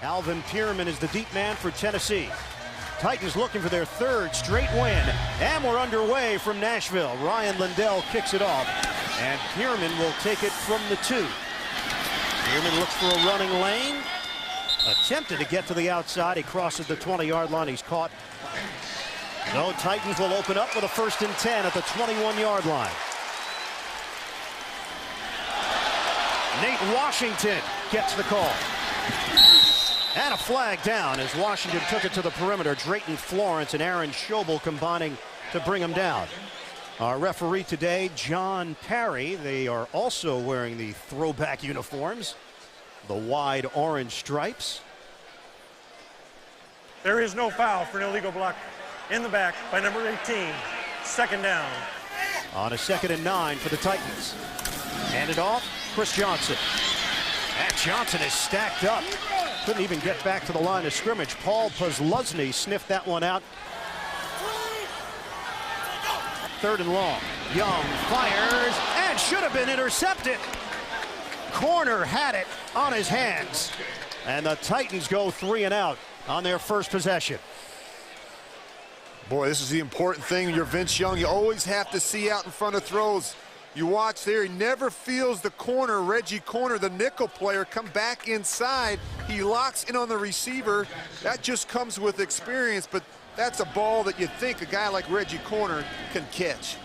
Alvin Pierman is the deep man for Tennessee. Titans looking for their third straight win. And we're underway from Nashville. Ryan Lindell kicks it off. And Pierman will take it from the 2. Pierman looks for a running lane. Attempted to get to the outside. He crosses the 20-yard line. He's caught. No, Titans will open up with a 1st and 10 at the 21-yard line. Nate Washington gets the call. And a flag down as Washington took it to the perimeter. Drayton Florence and Aaron Schobel combining to bring him down. Our referee today, John Parry. They are also wearing the throwback uniforms, the wide orange stripes. There is no foul for an illegal block in the back by number 18. 2nd down. On a 2nd and 9 for the Titans. Handed off, Chris Johnson. And Johnson is stacked up. Couldn't even get back to the line of scrimmage. Paul Posluszny sniffed that one out. 3rd and long. Young fires and should have been intercepted. Corner had it on his hands. And the Titans go 3 and out on their first possession. Boy, this is the important thing. You're Vince Young. You always have to see out in front of throws. You watch there, he never feels the corner, Reggie Corner, the nickel player, come back inside. He locks in on the receiver. That just comes with experience, but that's a ball that you think a guy like Reggie Corner can catch.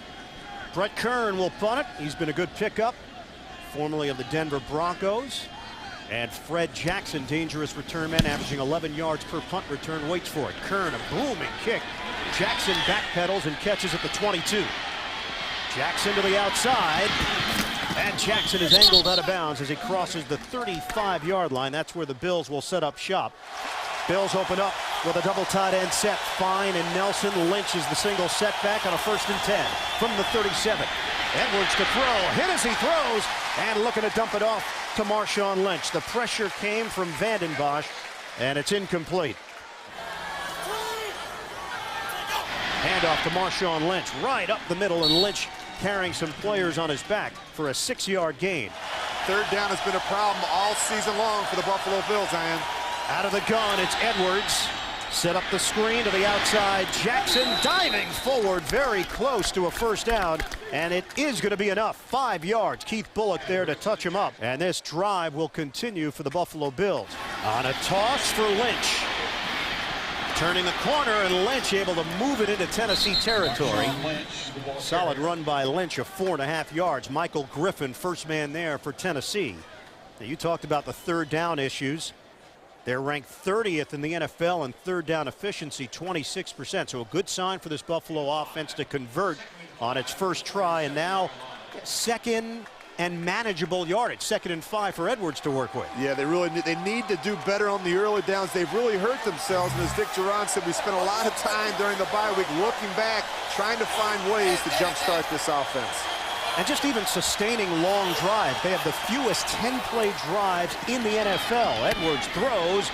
Brett Kern will punt it. He's been a good pickup, formerly of the Denver Broncos. And Fred Jackson, dangerous return man, averaging 11 yards per punt return, waits for it. Kern, a booming kick. Jackson backpedals and catches at the 22. Jackson to the outside, and Jackson is angled out of bounds as he crosses the 35-yard line. That's where the Bills will set up shop. Bills open up with a double tight end set. Fine and Nelson. Lynch is the single setback on a 1st and 10 from the 37. Edwards to throw, hit as he throws, and looking to dump it off to Marshawn Lynch. The pressure came from Vanden Bosch, and it's incomplete. Handoff to Marshawn Lynch, right up the middle, and Lynch carrying some players on his back for a 6-yard gain. 3rd down has been a problem all season long for the Buffalo Bills, Ian. Out of the gun, it's Edwards. Set up the screen to the outside. Jackson diving forward, very close to a 1st down, and it is going to be enough. 5 yards. Keith Bullock there to touch him up, and this drive will continue for the Buffalo Bills. On a toss for Lynch. Turning the corner, and Lynch able to move it into Tennessee territory. Solid run by Lynch of 4.5 yards. Michael Griffin, first man there for Tennessee. Now, you talked about the 3rd down issues. They're ranked 30th in the NFL in 3rd down efficiency, 26%. So a good sign for this Buffalo offense to convert on its first try. And now 2nd and manageable yardage. 2nd and 5 for Edwards to work with. Yeah, they need to do better on the early downs. They've really hurt themselves. And as Dick Duran said, we spent a lot of time during the bye week looking back, trying to find ways to jumpstart this offense. And just even sustaining long drives. They have the fewest 10-play drives in the NFL. Edwards throws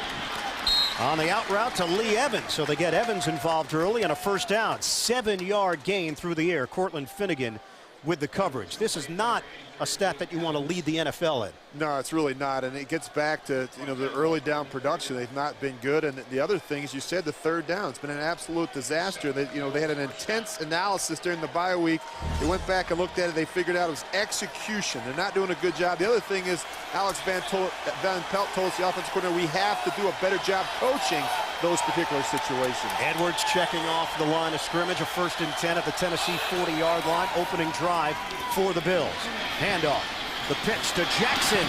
on the out route to Lee Evans. So they get Evans involved early and a 1st down. 7-yard gain through the air. Cortland Finnegan with the coverage. This is not a stat that you want to lead the NFL in. No, it's really not, and it gets back to the early down production. They've not been good, and the other thing, as you said, the 3rd down. It's been an absolute disaster. They had an intense analysis during the bye week. They went back and looked at it. They figured out it was execution. They're not doing a good job. The other thing is Alex Van Pelt told us, the offensive coordinator, we have to do a better job coaching those particular situations. Edwards checking off the line of scrimmage, a 1st and 10 at the Tennessee 40-yard line. Opening drive for the Bills. Handoff. The pitch to Jackson,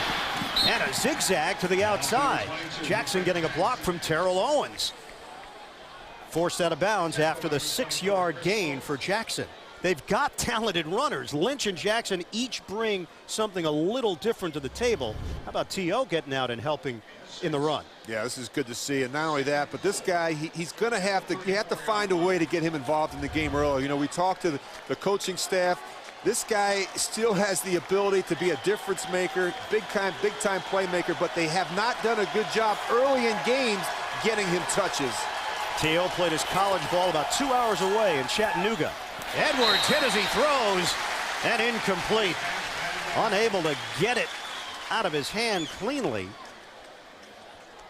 and a zigzag to the outside. Jackson getting a block from Terrell Owens. Forced out of bounds after the 6-yard gain for Jackson. They've got talented runners. Lynch and Jackson each bring something a little different to the table. How about T.O. getting out and helping in the run? Yeah, this is good to see. And not only that, but this guy, he's going to have to find a way to get him involved in the game early. We talked to the coaching staff. This guy still has the ability to be a difference maker, big time playmaker, but they have not done a good job early in games getting him touches. T.O. played his college ball about 2 hours away in Chattanooga. Edwards hit as he throws, and incomplete. Unable to get it out of his hand cleanly.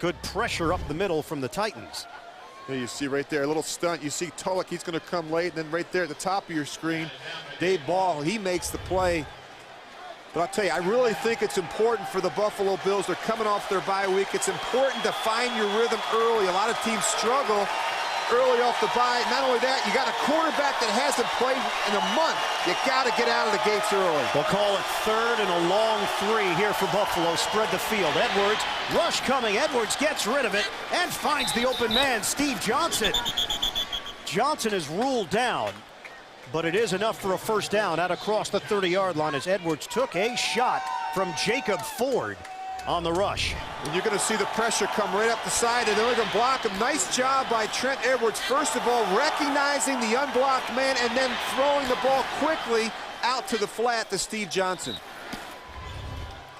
Good pressure up the middle from the Titans. There you see right there, a little stunt. You see Tulloch, he's going to come late, and then right there at the top of your screen, Dave Ball, he makes the play. But I'll tell you, I really think it's important for the Buffalo Bills. They're coming off their bye week. It's important to find your rhythm early. A lot of teams struggle early off the bye. Not only that, you got a quarterback that hasn't played in a month. You got to get out of the gates early. They'll call it 3rd and a long 3 here for Buffalo. Spread the field. Edwards, rush coming. Edwards gets rid of it and finds the open man, Steve Johnson. Johnson is ruled down, but it is enough for a first down out across the 30-yard line as Edwards took a shot from Jacob Ford on the rush. And you're going to see the pressure come right up the side, and they're going to block him. Nice job by Trent Edwards. First of all, recognizing the unblocked man and then throwing the ball quickly out to the flat to Steve Johnson.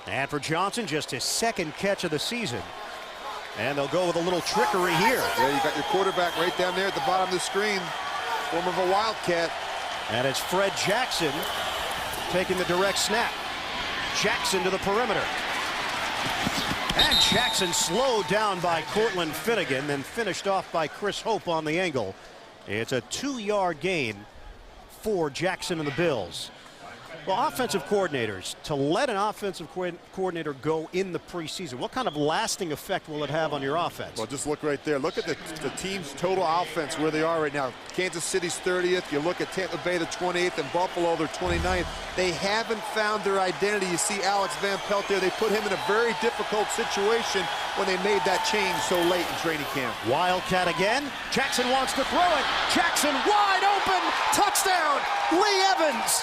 And for Johnson, just his 2nd catch of the season. And they'll go with a little trickery here. Yeah, you got your quarterback right down there at the bottom of the screen, form of a Wildcat. And it's Fred Jackson taking the direct snap. Jackson to the perimeter. And Jackson slowed down by Cortland Finnegan, then finished off by Chris Hope on the angle. It's a 2-yard gain for Jackson and the Bills. Well, offensive coordinators, to let an offensive coordinator go in the preseason, what kind of lasting effect will it have on your offense? Well, just look right there. Look at the team's total offense where they are right now. Kansas City's 30th. You look at Tampa Bay, the 28th, and Buffalo, they're 29th. They haven't found their identity. You see Alex Van Pelt there. They put him in a very difficult situation when they made that change so late in training camp. Wildcat again. Jackson wants to throw it. Jackson wide open. Touchdown. Lee Evans.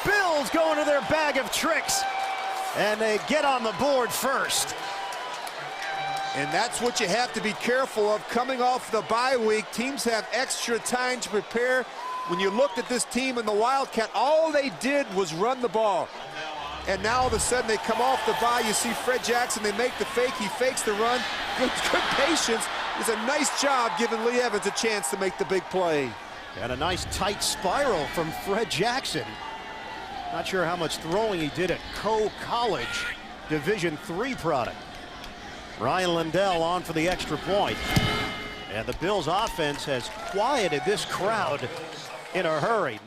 Bills go into their bag of tricks, and they get on the board first. And that's what you have to be careful of coming off the bye week. Teams have extra time to prepare. When you looked at this team in the Wildcat, all they did was run the ball. And now all of a sudden they come off the bye. You see Fred Jackson, they make the fake. He fakes the run. Good patience. It's a nice job giving Lee Evans a chance to make the big play. And a nice tight spiral from Fred Jackson. Not sure how much throwing he did at Coe College, Division III product. Ryan Lindell on for the extra point. And the Bills offense has quieted this crowd in a hurry.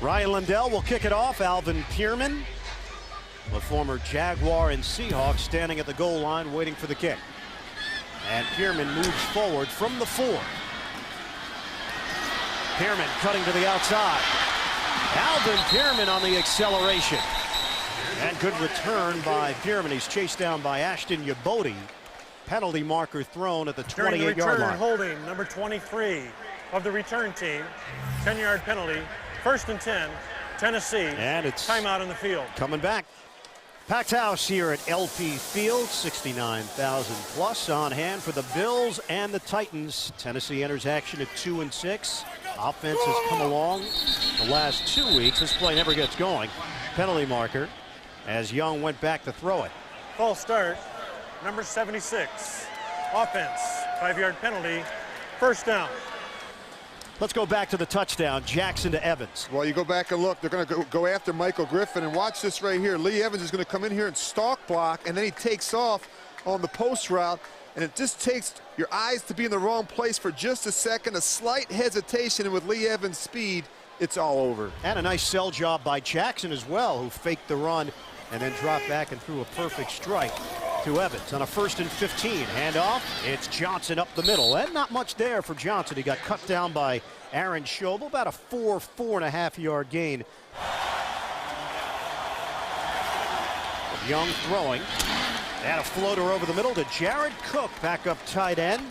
Ryan Lindell will kick it off. Alvin Pierman, the former Jaguar and Seahawk, standing at the goal line waiting for the kick. And Pierman moves forward from the 4. Pierman cutting to the outside. Alvin Pierman on the acceleration. And good return by Pierman. He's chased down by Ashton Yabodi. Penalty marker thrown at the 28-yard line. Holding number 23 of the return team. 10-yard penalty. 1st and 10. Tennessee. And it's timeout on the field. Coming back. Packed house here at LP Field. 69,000 plus on hand for the Bills and the Titans. Tennessee enters action at 2-6. Offense has come along the last 2 weeks. This play never gets going. Penalty marker as Young went back to throw it. False start. Number 76. Offense. 5-yard penalty. 1st down. Let's go back to the touchdown. Jackson to Evans. Well, you go back and look. They're going to go after Michael Griffin. And watch this right here. Lee Evans is going to come in here and stalk block. And then he takes off on the post route. And it just takes your eyes to be in the wrong place for just a second. A slight hesitation. And with Lee Evans' speed, it's all over. And a nice sell job by Jackson as well, who faked the run and then dropped back and threw a perfect strike to Evans. On a 1st and 15 handoff, it's Johnson up the middle, and not much there for Johnson. He got cut down by Aaron Schobel, about a 4.5 yard gain. Young throwing, and a floater over the middle to Jared Cook, back up tight end.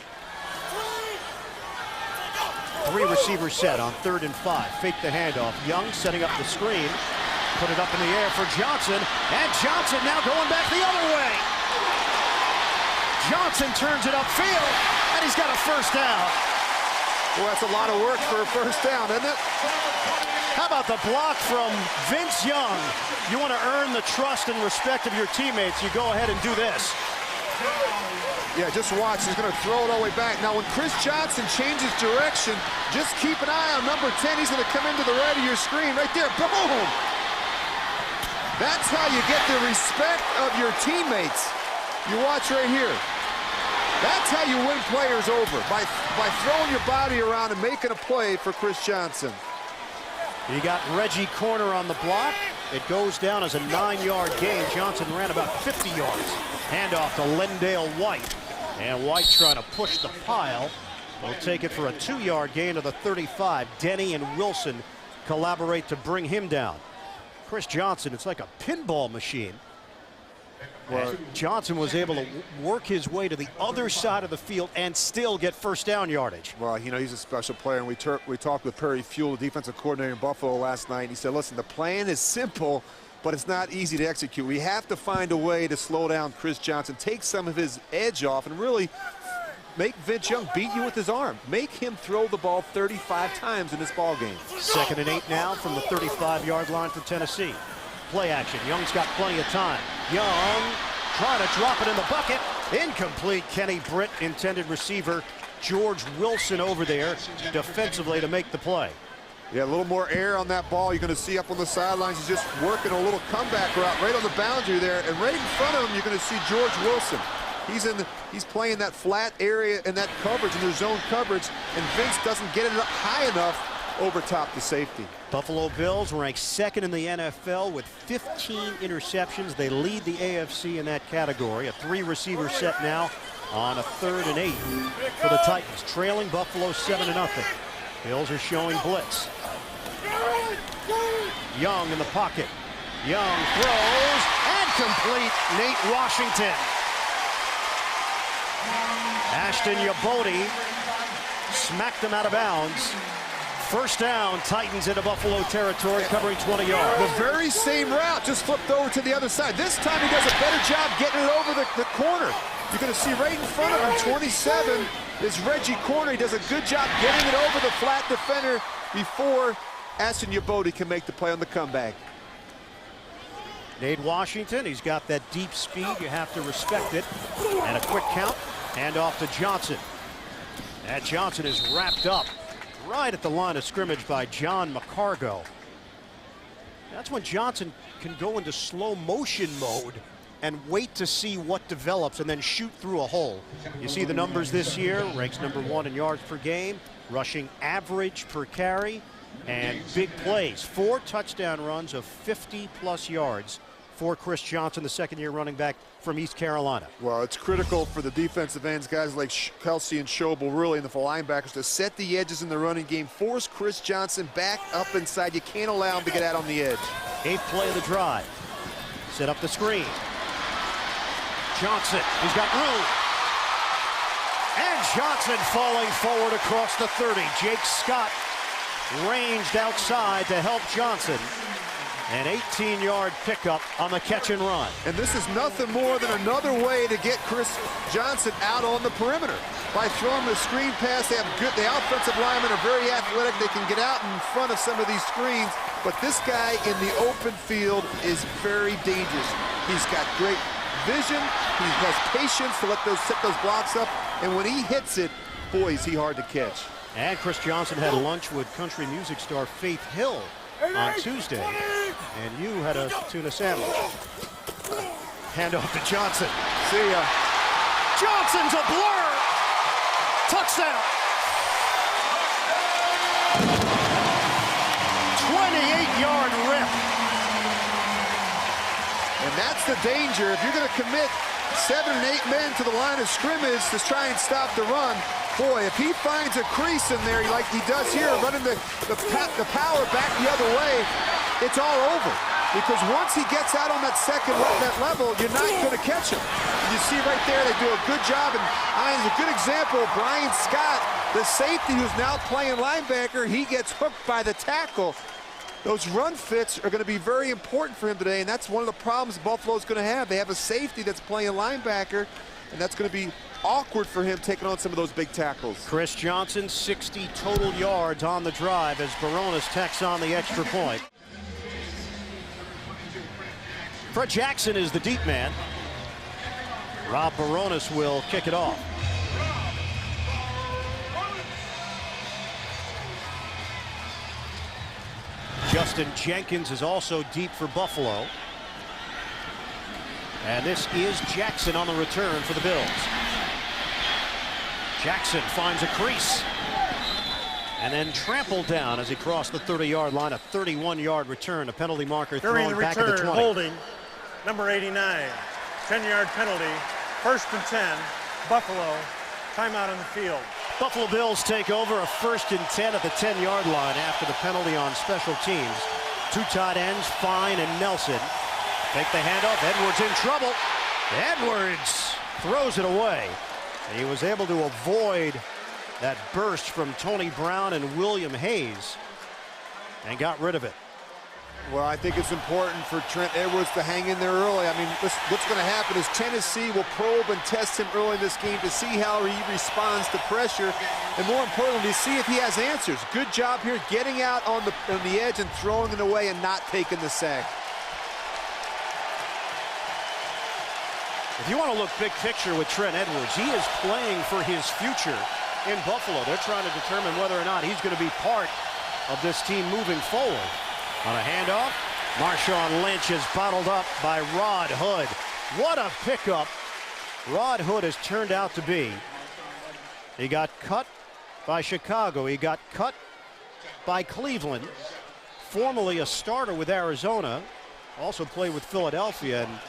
3 receivers set on 3rd and 5. Fake the handoff. Young setting up the screen. Put it up in the air for Johnson. And Johnson now going back the other way. Johnson turns it upfield, and he's got a 1st down. Well, that's a lot of work for a 1st down, isn't it? How about the block from Vince Young? You want to earn the trust and respect of your teammates, you go ahead and do this. Yeah, just watch. He's going to throw it all the way back. Now, when Chris Johnson changes direction, just keep an eye on number 10. He's going to come into the right of your screen right there. Boom! That's how you get the respect of your teammates. You watch right here. That's how you win players over, by throwing your body around and making a play for Chris Johnson. He got Reggie Corner on the block. It goes down as a 9-yard gain. Johnson ran about 50 yards. Handoff to Lendale White. And White trying to push the pile. Will take it for a 2-yard gain to the 35. Denny and Wilson collaborate to bring him down. Chris Johnson, it's like a pinball machine. Well, Johnson was able to work his way to the other side of the field and still get first down yardage. Well, you know, he's a special player, and we talked with Perry Fuel, the defensive coordinator in Buffalo last night, and he said, listen, the plan is simple, but it's not easy to execute. We have to find a way to slow down Chris Johnson, take some of his edge off, and really make Vince Young beat you with his arm. Make him throw the ball 35 times in this ball game. 2nd and 8 now from the 35-yard line for Tennessee. Play action. Young's got plenty of time. Young trying to drop it in the bucket. Incomplete. Kenny Britt, intended receiver. George Wilson over there defensively to make the play. Yeah, a little more air on that ball. You're going to see up on the sidelines. He's just working a little comeback route right on the boundary there. And right in front of him, you're going to see George Wilson. He's playing that flat area in that coverage, in their zone coverage, and Vince doesn't get it up high enough over top the safety. Buffalo Bills ranked 2nd in the NFL with 15 interceptions. They lead the AFC in that category. A 3-receiver set now on a 3rd and 8 for the Titans, trailing Buffalo 7-0. Bills are showing blitz. Young in the pocket. Young throws and complete. Nate Washington. Ashton Yabodi smacked him out of bounds. First down, Titans into Buffalo territory, covering 20 yards. The very same route, just flipped over to the other side. This time he does a better job getting it over the corner. You're going to see right in front of him, 27, is Reggie Corner. He does a good job getting it over the flat defender before Ashton Yabodi can make the play on the comeback. Nate Washington, he's got that deep speed. You have to respect it. And a quick count, hand off to Johnson. And Johnson is wrapped up right at the line of scrimmage by John McCargo. That's when Johnson can go into slow motion mode and wait to see what develops and then shoot through a hole. You see the numbers this year, ranks #1 in yards per game, rushing average per carry, and big plays. 4 touchdown runs of 50-plus yards for Chris Johnson, the second-year running back from East Carolina. Well, it's critical for the defensive ends, guys like Kelsey and Schobel, really, and the linebackers to set the edges in the running game, force Chris Johnson back up inside. You can't allow him to get out on the edge. 8th play of the drive. Set up the screen. Johnson, he's got room. And Johnson falling forward across the 30. Jake Scott ranged outside to help Johnson. An 18-yard pickup on the catch and run. And this is nothing more than another way to get Chris Johnson out on the perimeter. By throwing the screen pass, they have good, the offensive linemen are very athletic. They can get out in front of some of these screens. But this guy in the open field is very dangerous. He's got great vision. He has patience to set those blocks up. And when he hits it, boy, is he hard to catch. And Chris Johnson had lunch with country music star Faith Hill on Tuesday, and you had a tuna sandwich. Hand off to Johnson. See ya. Johnson's a blur. Touchdown. 28-yard rip. And that's the danger. If you're going to commit 7 and 8 men to the line of scrimmage to try and stop the run, boy, if he finds a crease in there like he does here, running the power back the other way, it's all over. Because once he gets out on that that level, you're not going to catch him. You see right there, they do a good job. And it's a good example of Brian Scott, the safety who's now playing linebacker. He gets hooked by the tackle. Those run fits are going to be very important for him today, and that's one of the problems Buffalo's going to have. They have a safety that's playing linebacker, and that's going to be awkward for him taking on some of those big tackles. Chris Johnson, 60 total yards on the drive as Baronis tacks on the extra point. Fred Jackson is the deep man. Rob Baronis will kick it off. Justin Jenkins is also deep for Buffalo. And this is Jackson on the return for the Bills. Jackson finds a crease and then trampled down as he crossed the 30-yard line. A 31-yard return, a penalty marker During thrown the back at the return, 20. holding, number 89. 10-yard penalty, 1st and 10, Buffalo. Timeout on the field. Buffalo Bills take over, a 1st and 10 at the 10-yard line after the penalty on special teams. Two tight ends, Fine and Nelson. Take the handoff. Edwards in trouble. Edwards throws it away. And he was able to avoid that burst from Tony Brown and William Hayes and got rid of it. Well, I think it's important for Trent Edwards to hang in there early. I mean, what's going to happen is Tennessee will probe and test him early in this game to see how he responds to pressure, and more importantly, to see if he has answers. Good job here getting out on the edge and throwing it away and not taking the sack. If you want to look big picture with Trent Edwards, he is playing for his future in Buffalo. They're trying to determine whether or not he's going to be part of this team moving forward. On a handoff, Marshawn Lynch is bottled up by Rod Hood. What a pickup Rod Hood has turned out to be. He got cut by Chicago. He got cut by Cleveland. Formerly a starter with Arizona. Also played with Philadelphia. And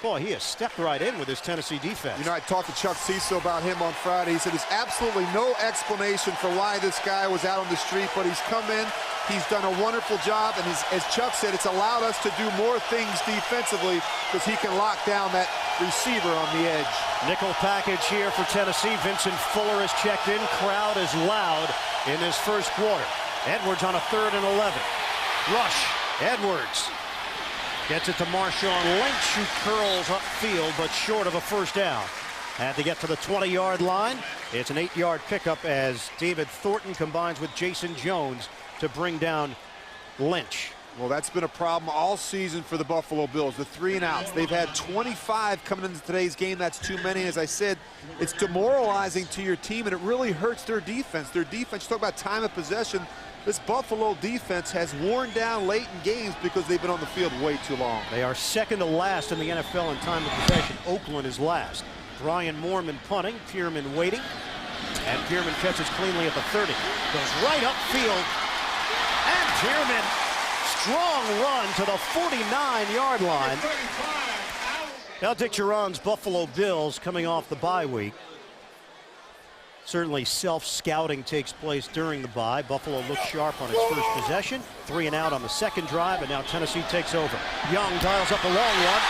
boy, he has stepped right in with his Tennessee defense. You know, I talked to Chuck Cecil about him on Friday. He said there's absolutely no explanation for why this guy was out on the street, but he's come in. He's done a wonderful job, and as Chuck said, it's allowed us to do more things defensively because he can lock down that receiver on the edge. Nickel package here for Tennessee. Vincent Fuller is checked in. Crowd is loud in this first quarter. Edwards on a 3rd and 11. Rush. Edwards gets it to Marshawn Lynch, who curls upfield, but short of a first down. Had to get to the 20-yard line. It's an 8-yard pickup as David Thornton combines with Jason Jones to bring down Lynch. Well, that's been a problem all season for the Buffalo Bills, the 3 and outs. They've had 25 coming into today's game. That's too many. As I said, it's demoralizing to your team, and it really hurts their defense. Their defense, you talk about time of possession, this Buffalo defense has worn down late in games because they've been on the field way too long. They are second to last in the NFL in time of possession. Oakland is last. Brian Moorman punting, Pierman waiting, and Pierman catches cleanly at the 30. Goes right upfield, and Pierman, strong run to the 49-yard line. Now Dick Jauron's Buffalo Bills coming off the bye week. Certainly self-scouting takes place during the bye. Buffalo looks sharp on its first possession. 3 and out on the second drive, and now Tennessee takes over. Young dials up a long one,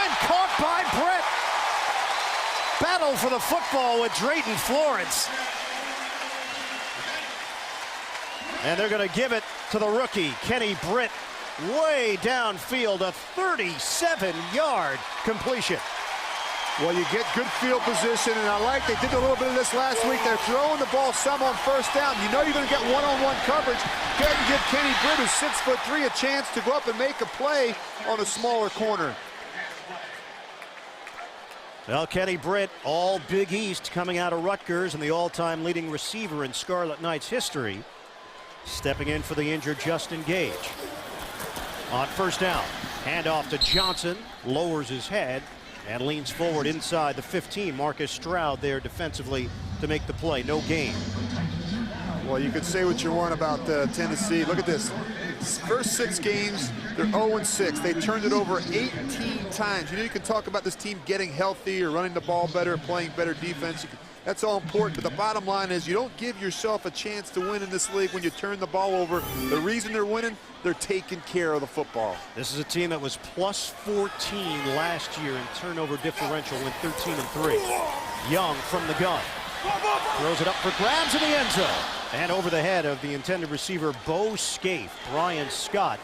and caught by Brett. Battle for the football with Drayton Florence. And they're going to give it to the rookie, Kenny Britt, way downfield, a 37-yard completion. Well, you get good field position, and I like they did a little bit of this last week. They're throwing the ball some on first down. You know you're going to get one-on-one coverage. Go ahead and give Kenny Britt, who's 6'3", a chance to go up and make a play on a smaller corner. Well, Kenny Britt, all Big East coming out of Rutgers and the all-time leading receiver in Scarlet Knights history, stepping in for the injured Justin Gage. On first down, handoff to Johnson, lowers his head and leans forward inside the 15. Marcus Stroud there defensively to make the play. No gain. Well, you could say what you want about Tennessee. Look at this. First 6 games, they're 0-6. They turned it over 18 times. You know, you can talk about this team getting healthy or running the ball better, playing better defense. That's all important, but the bottom line is you don't give yourself a chance to win in this league when you turn the ball over. The reason they're winning, they're taking care of the football. This is a team that was plus 14 last year in turnover differential, went 13-3. Young from the gun. Throws it up for grabs in the end zone. And over the head of the intended receiver, Bo Scaife. Brian Scott,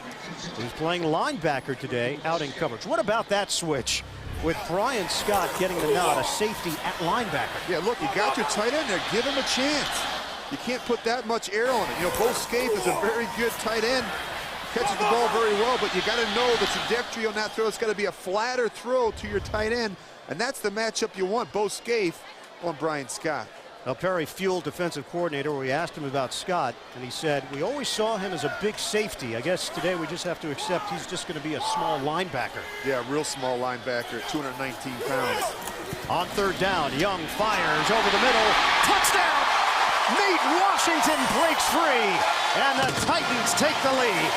who's playing linebacker today, out in coverage. What about that switch with Brian Scott getting the nod, a safety at linebacker? Yeah, look, you got your tight end there. Give him a chance. You can't put that much air on it. You know, Bo Scaife is a very good tight end. Catches the ball very well, but you got to know the trajectory on that throw. It's got to be a flatter throw to your tight end, and that's the matchup you want, Bo Scaife on Brian Scott. Well, Perry Fuel, defensive coordinator, we asked him about Scott, and he said, we always saw him as a big safety. I guess today we just have to accept he's just going to be a small linebacker. Yeah, real small linebacker, 219 pounds. On third down, Young fires over the middle. Touchdown! Nate Washington breaks free, and the Titans take the lead.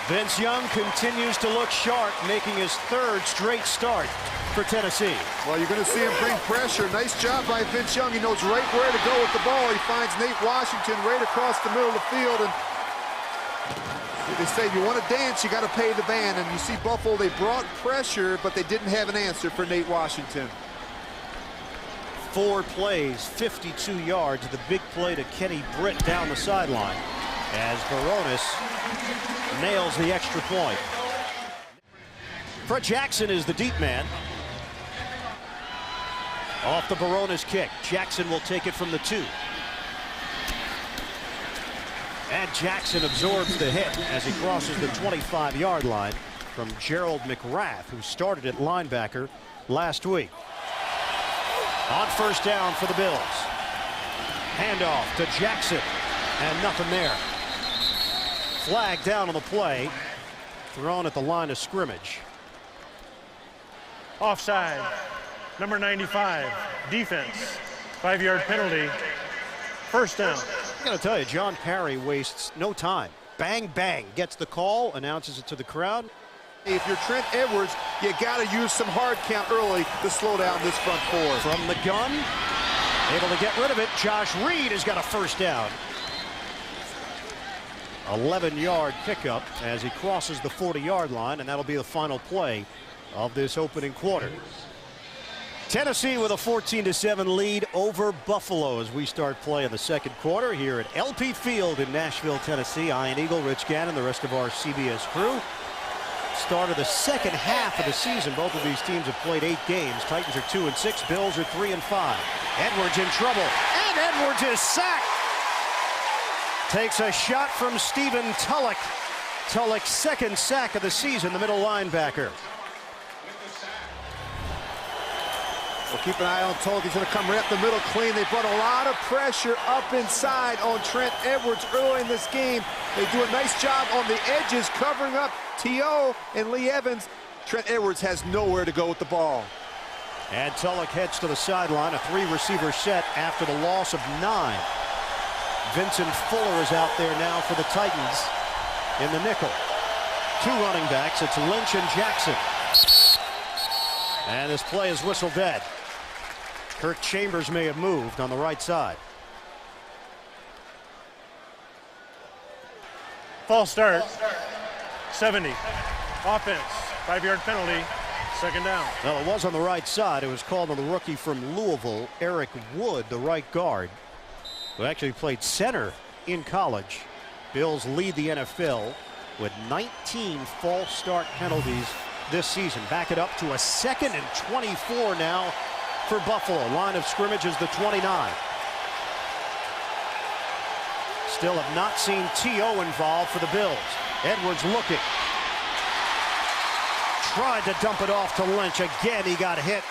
Vince Young continues to look sharp, making his third straight start for Tennessee. Well, you're going to see him bring pressure. Nice job by Vince Young. He knows right where to go with the ball. He finds Nate Washington right across the middle of the field. And they say, if you want to dance, you got to pay the band. And you see Buffalo, they brought pressure, but they didn't have an answer for Nate Washington. 4 plays, 52 yards. The big play to Kenny Britt down the sideline as Baronis nails the extra point. Fred Jackson is the deep man. Off the Baronis kick. Jackson will take it from the 2. And Jackson absorbs the hit as he crosses the 25-yard line from Gerald McRath, who started at linebacker last week. On first down for the Bills. Handoff to Jackson, and nothing there. Flag down on the play, thrown at the line of scrimmage. Offside. Number 95, defense. 5-yard penalty. First down. I gotta tell you, John Parry wastes no time. Bang, bang, gets the call, announces it to the crowd. If you're Trent Edwards, you got to use some hard count early to slow down this front 4. From the gun, able to get rid of it. Josh Reed has got a first down. 11-yard pickup as he crosses the 40-yard line, and that'll be the final play of this opening quarter. Tennessee with a 14-7 lead over Buffalo as we start play in the second quarter here at LP Field in Nashville, Tennessee. Ian Eagle, Rich Gannon, the rest of our CBS crew. Start of the second half of the season. Both of these teams have played 8 games. Titans are 2-6. Bills are 3-5. Edwards in trouble, and Edwards is sacked. Takes a shot from Stephen Tulloch. Tulloch's second sack of the season, the middle linebacker. Well, keep an eye on Tulloch. He's going to come right up the middle clean. They brought a lot of pressure up inside on Trent Edwards early in this game. They do a nice job on the edges, covering up T.O. and Lee Evans. Trent Edwards has nowhere to go with the ball. And Tulloch heads to the sideline, a 3-receiver set after the loss of 9. Vincent Fuller is out there now for the Titans in the nickel. 2 running backs. It's Lynch and Jackson. And this play is whistled dead. Kirk Chambers may have moved on the right side. False start. 70. Offense. 5-yard penalty. Second down. Well, it was on the right side. It was called on the rookie from Louisville, Eric Wood, the right guard, who actually played center in college. Bills lead the NFL with 19 false start penalties this season. Back it up to a 2nd and 24 now for Buffalo. Line of scrimmage is the 29. Still have not seen T.O. involved for the Bills. Edwards looking. Tried to dump it off to Lynch. Again, he got hit.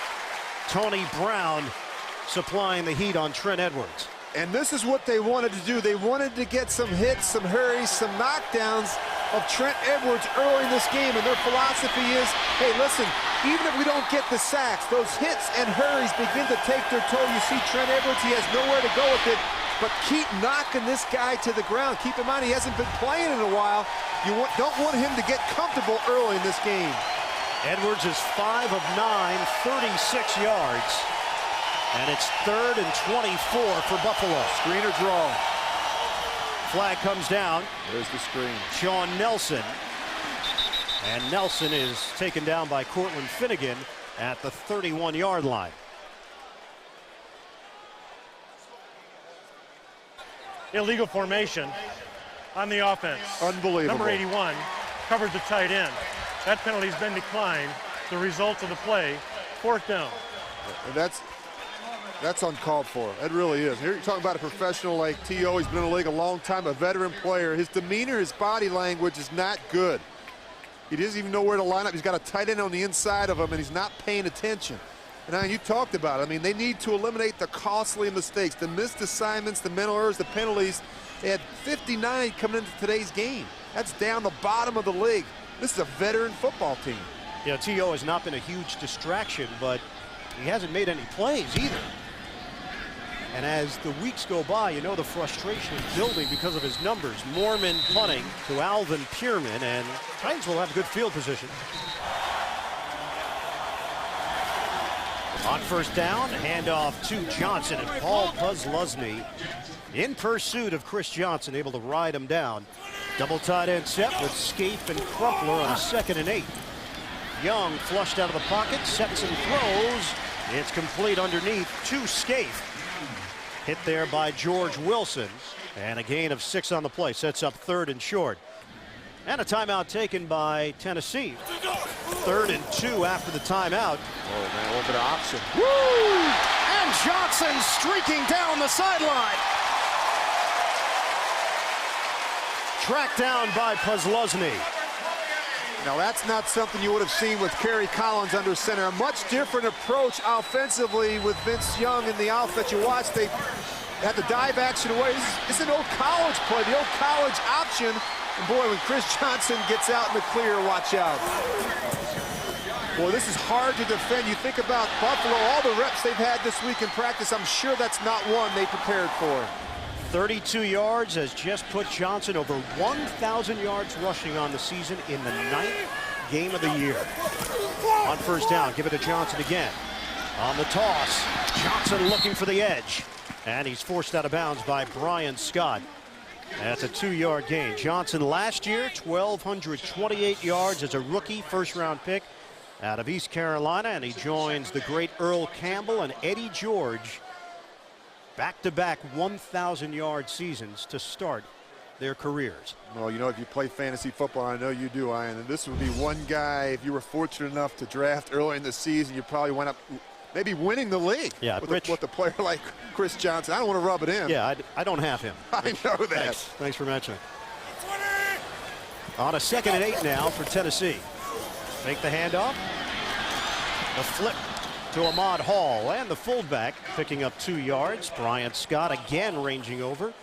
Tony Brown supplying the heat on Trent Edwards. And this is what they wanted to do. They wanted to get some hits, some hurries, some knockdowns of Trent Edwards early in this game. And their philosophy is, hey, listen, even if we don't get the sacks, those hits and hurries begin to take their toll. You see Trent Edwards, he has nowhere to go with it, but keep knocking this guy to the ground. Keep in mind, he hasn't been playing in a while. You don't want him to get comfortable early in this game. Edwards is 5 of 9, 36 yards. And it's 3rd and 24 for Buffalo. Screen or draw. Flag comes down. There's the screen. Sean Nelson. And Nelson is taken down by Cortland Finnegan at the 31-yard line. Illegal formation on the offense. Unbelievable. Number 81 covered the tight end. That penalty's been declined. The result of the play, 4th down. And that's That's uncalled for. It really is. Here you're talking about a professional like T.O. He's been in the league a long time, a veteran player. His demeanor, his body language is not good. He doesn't even know where to line up. He's got a tight end on the inside of him, and he's not paying attention. And you talked about it. I mean, they need to eliminate the costly mistakes, the missed assignments, the mental errors, the penalties. They had 59 coming into today's game. That's down the bottom of the league. This is a veteran football team. Yeah, T.O. has not been a huge distraction, but he hasn't made any plays either. And as the weeks go by, you know the frustration is building because of his numbers. Mormon punting to Alvin Pierman, and Titans will have good field position. On first down, handoff to Johnson, and Paul Posluszny in pursuit of Chris Johnson, able to ride him down. Double tight end set with Scaife and Crumpler on a 2nd and 8. Young flushed out of the pocket, sets and throws. It's complete underneath to Scaife. Hit there by George Wilson, and a gain of 6 on the play. Sets up 3rd and short. And a timeout taken by Tennessee. 3rd and 2 after the timeout. Oh, man, a little bit of option. Woo! And Johnson streaking down the sideline. Tracked down by Posluszny. Now, that's not something you would have seen with Kerry Collins under center. A much different approach offensively with Vince Young in the outfit that you watched. They had the dive action away. This is an old college play, the old college option. And boy, when Chris Johnson gets out in the clear, watch out. Boy, this is hard to defend. You think about Buffalo, all the reps they've had this week in practice. I'm sure that's not one they prepared for. 32 yards has just put Johnson over 1,000 yards rushing on the season in the 9th game of the year. On first down, give it to Johnson again. On the toss, Johnson looking for the edge. And he's forced out of bounds by Brian Scott. That's a 2-yard gain. Johnson last year, 1,228 yards as a rookie, first-round pick out of East Carolina. And he joins the great Earl Campbell and Eddie George. Back-to-back 1,000-yard seasons to start their careers. Well, you know, if you play fantasy football, I know you do, Ian, and this would be one guy, if you were fortunate enough to draft early in the season, you probably wind up maybe winning the league. Yeah, with a player like Chris Johnson. I don't want to rub it in. Yeah, I don't have him. I know that. Thanks for mentioning. On a 2nd and 8 now for Tennessee. Make the handoff. The flip to Ahmad Hall, and the fullback picking up 2 yards. Brian Scott again ranging over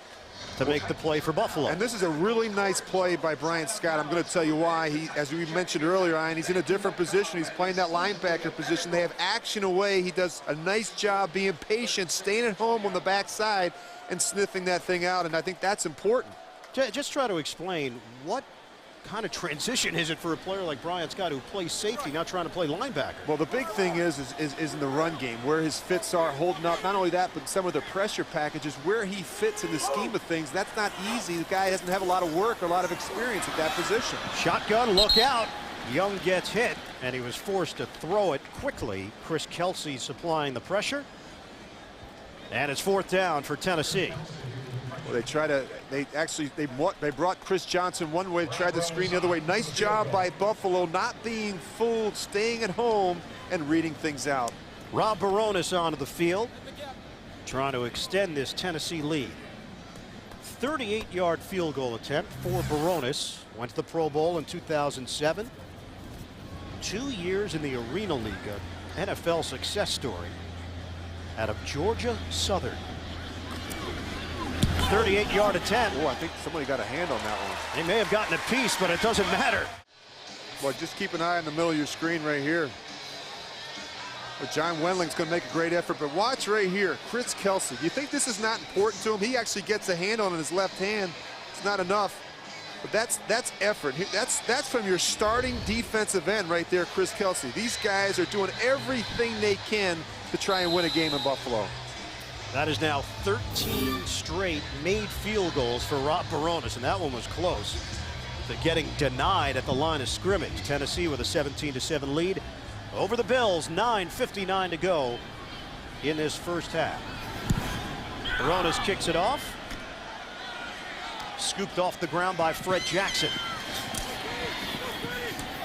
to make the play for Buffalo. And this is a really nice play by Brian Scott. I'm going to tell you why. He, as we mentioned earlier, Ian, he's in a different position. He's playing that linebacker position. They have action away. He does a nice job being patient, staying at home on the backside and sniffing that thing out, and I think that's important. Just try to explain what kind of transition is it for a player like Brian Scott who plays safety, now trying to play linebacker? Well, the big thing is in the run game, where his fits are holding up. Not only that, but some of the pressure packages, where he fits in the scheme of things. That's not easy. The guy doesn't have a lot of work or a lot of experience at that position. Shotgun, look out. Young gets hit, and he was forced to throw it quickly. Chris Kelsey supplying the pressure. And it's 4th down for Tennessee. Well, they brought Chris Johnson one way, tried to screen the other way. Nice job by Buffalo, not being fooled, staying at home and reading things out. Rob Baronis onto the field, trying to extend this Tennessee lead. 38-yard field goal attempt for Baronis. Went to the Pro Bowl in 2007. 2 years in the Arena League, an NFL success story out of Georgia Southern. 38-yard attempt. Oh, I think somebody got a hand on that one. They may have gotten a piece, but it doesn't matter. Well, just keep an eye on the middle of your screen right here. But John Wendling's going to make a great effort, but watch right here, Chris Kelsey. Do you think this is not important to him? He actually gets a hand on it in his left hand. It's not enough, but that's effort. That's from your starting defensive end right there, Chris Kelsey. These guys are doing everything they can to try and win a game in Buffalo. That is now 13 straight made field goals for Rob Baronis, and that one was close to getting denied at the line of scrimmage. Tennessee with a 17-7 lead over the Bills. 9:59 to go in this first half. Baronis kicks it off. Scooped off the ground by Fred Jackson.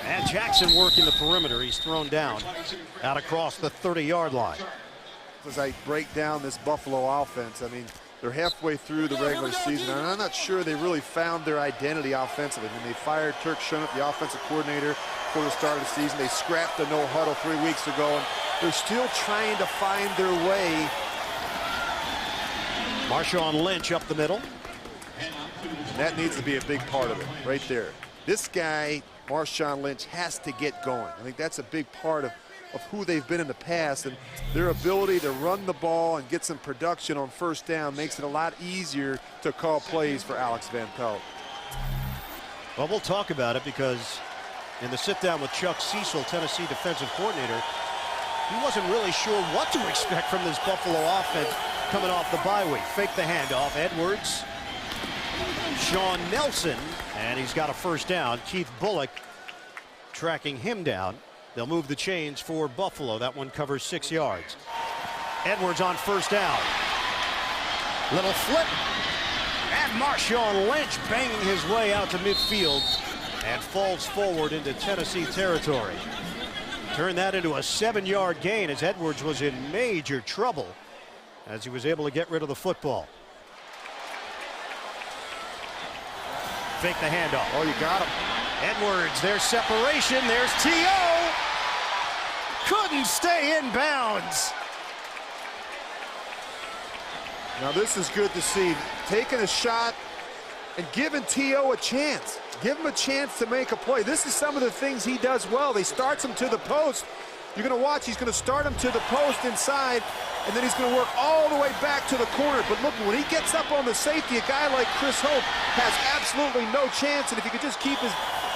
And Jackson working the perimeter. He's thrown down out across the 30-yard line. as I break down this Buffalo offense. I mean, they're halfway through the regular season, and I'm not sure they really found their identity offensively. When they fired Turk Schoenert, the offensive coordinator, for the start of the season, they scrapped the no huddle 3 weeks ago, and they're still trying to find their way. Marshawn Lynch up the middle. And that needs to be a big part of it right there. This guy, Marshawn Lynch, has to get going. I think that's a big part of who they've been in the past, and their ability to run the ball and get some production on first down makes it a lot easier to call plays for Alex Van Pelt. Well, we'll talk about it because in the sit-down with Chuck Cecil, Tennessee defensive coordinator, he wasn't really sure what to expect from this Buffalo offense coming off the bye week. Fake the handoff. Edwards, Sean Nelson, and he's got a first down. Keith Bullock tracking him down. They'll move the chains for Buffalo. That one covers 6 yards. Edwards on first down. Little flip. And Marshawn Lynch banging his way out to midfield and falls forward into Tennessee territory. Turn that into a 7-yard gain as Edwards was in major trouble as he was able to get rid of the football. Fake the handoff. Oh, you got him. Edwards, there's separation. There's T.O. Couldn't stay in bounds. Now this is good to see. Taking a shot and giving T.O. a chance. Give him a chance to make a play. This is some of the things he does well. They starts him to the post. You're going to watch. He's going to start him to the post inside, and then he's going to work all the way back to the corner. But look, when he gets up on the safety, a guy like Chris Hope has absolutely no chance. And if he could just keep his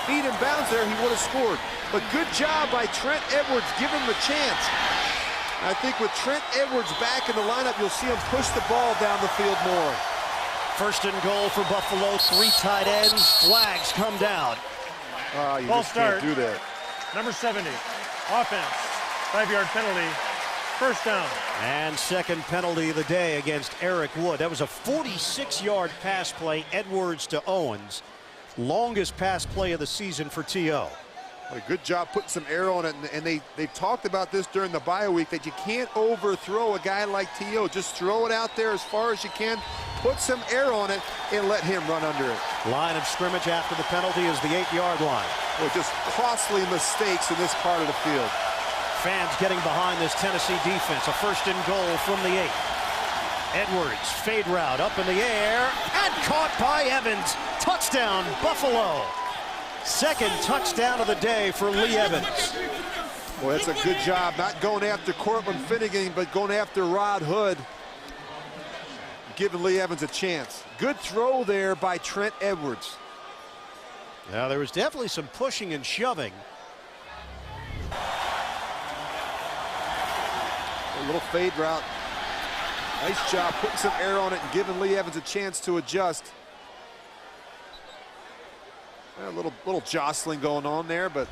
feet in bounds there, he would have scored. But good job by Trent Edwards. Give him a chance. I think with Trent Edwards back in the lineup, you'll see him push the ball down the field more. First and goal for Buffalo. 3 tight ends. Flags come down. You Ball just can't start. do that. Number 70, offense, 5-yard penalty, first down. And second penalty of the day against Eric Wood. That was a 46-yard pass play. Edwards to Owens. Longest pass play of the season for T.O. A good job putting some air on it, and they talked about this during the bye week, that you can't overthrow a guy like T.O. Just throw it out there as far as you can, put some air on it, and let him run under it. Line of scrimmage after the penalty is the 8-yard line. Well, just costly mistakes in this part of the field. Fans getting behind this Tennessee defense. A first and goal from the 8. Edwards, fade route up in the air, and caught by Evans. Touchdown, Buffalo. Second touchdown of the day for Lee Evans. Well, that's a good job, not going after Cortland Finnegan, but going after Rod Hood, giving Lee Evans a chance. Good throw there by Trent Edwards. Now, there was definitely some pushing and shoving. A little fade route. Nice job putting some air on it and giving Lee Evans a chance to adjust. A little jostling going on there, but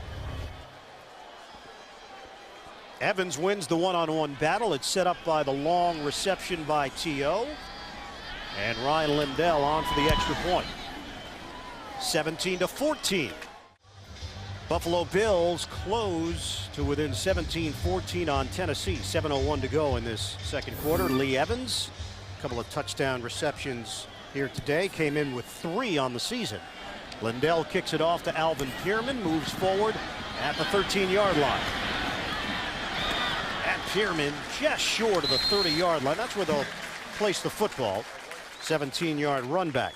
Evans wins the one-on-one battle. It's set up by the long reception by T.O. And Ryan Lindell on for the extra point. 17-14. Buffalo Bills close to within 17-14 on Tennessee. 7:01 to go in this second quarter. Lee Evans, a couple of touchdown receptions here today, came in with 3 on the season. Lindell kicks it off to Alvin Pierman, moves forward at the 13-yard line. And Pierman just short of the 30-yard line. That's where they'll place the football. 17-yard run back.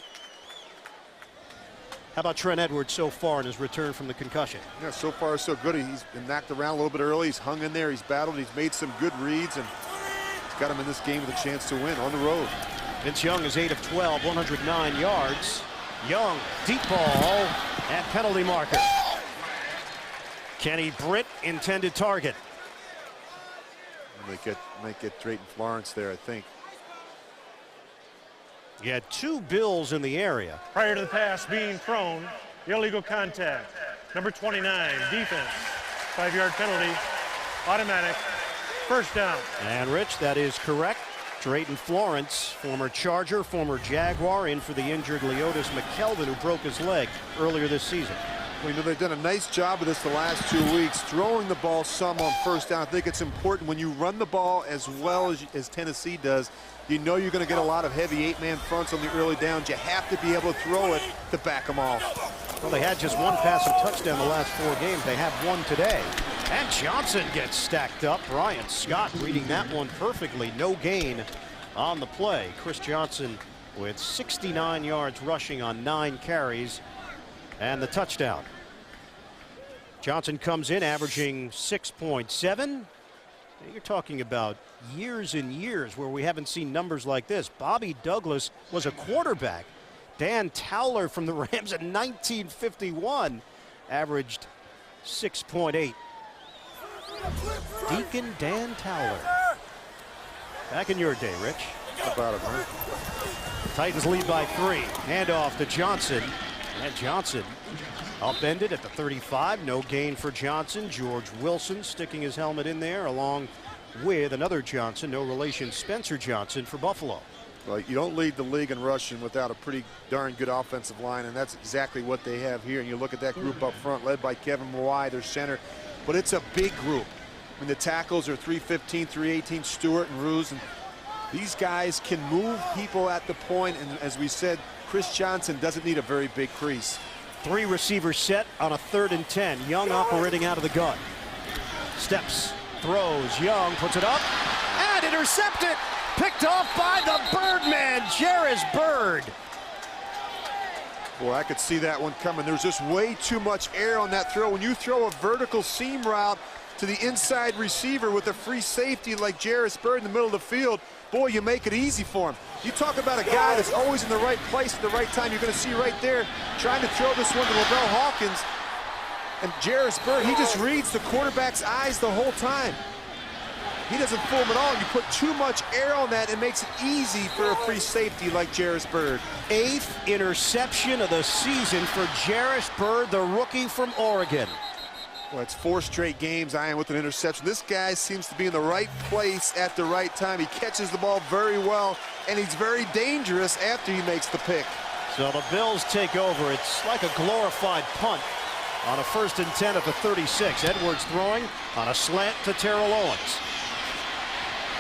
How about Trent Edwards so far in his return from the concussion? yeah, so far so good. He's been knocked around a little bit early. He's hung in there. He's battled. He's made some good reads, and he's got him in this game with a chance to win on the road. Vince Young is 8 of 12, 109 yards. Young, deep ball, and penalty marker. Kenny Britt, intended target. Might get Drayton Florence there, I think. You had 2 Bills in the area. Prior to the pass being thrown, illegal contact. Number 29, defense, 5-yard penalty, automatic, first down. And Rich, that is correct. Drayton Florence, former Charger, former Jaguar, in for the injured Leotis McKelvin, who broke his leg earlier this season. Well, you know, they've done a nice job of this the last 2 weeks, throwing the ball some on first down. I think it's important when you run the ball as well as Tennessee does. You know you're going to get a lot of heavy 8-man fronts on the early downs. You have to be able to throw it to back them off. Well, they had just one passing touchdown the last 4 games. They have one today. And Johnson gets stacked up. Brian Scott reading that one perfectly. No gain on the play. Chris Johnson with 69 yards rushing on 9 carries and the touchdown. Johnson comes in averaging 6.7. You're talking about years and years where we haven't seen numbers like this. Bobby Douglas was a quarterback. Dan Towler from the Rams in 1951 averaged 6.8. Deacon Dan Towler. Back in your day, Rich. How about it, man? Titans lead by 3. Handoff to Johnson. And Johnson upended at the 35. No gain for Johnson. George Wilson sticking his helmet in there along with another Johnson. No relation, Spencer Johnson for Buffalo. Well, you don't lead the league in rushing without a pretty darn good offensive line, and that's exactly what they have here. And you look at that group up front, led by Kevin Mawai, their center. But it's a big group. I mean, the tackles are 315, 318, Stewart and Ruse. And these guys can move people at the point, and as we said, Chris Johnson doesn't need a very big crease. 3 receivers set on a 3rd and 10. Young operating out of the gun. Steps, throws, Young puts it up and intercepted. Picked off by the Birdman, Jairus Byrd. Boy, I could see that one coming. There's just way too much air on that throw. When you throw a vertical seam route to the inside receiver with a free safety like Jairus Byrd in the middle of the field, boy, you make it easy for him. You talk about a guy that's always in the right place at the right time. You're going to see right there trying to throw this one to Lavelle Hawkins. And Jairus Byrd, he just reads the quarterback's eyes the whole time. He doesn't fool him at all. You put too much air on that, it makes it easy for a free safety like Jairus Byrd. 8th interception of the season for Jairus Byrd, the rookie from Oregon. Well, it's 4 straight games, Ian, with an interception. This guy seems to be in the right place at the right time. He catches the ball very well, and he's very dangerous after he makes the pick. So the Bills take over. It's like a glorified punt on a 1st and 10 at the 36. Edwards throwing on a slant to Terrell Owens.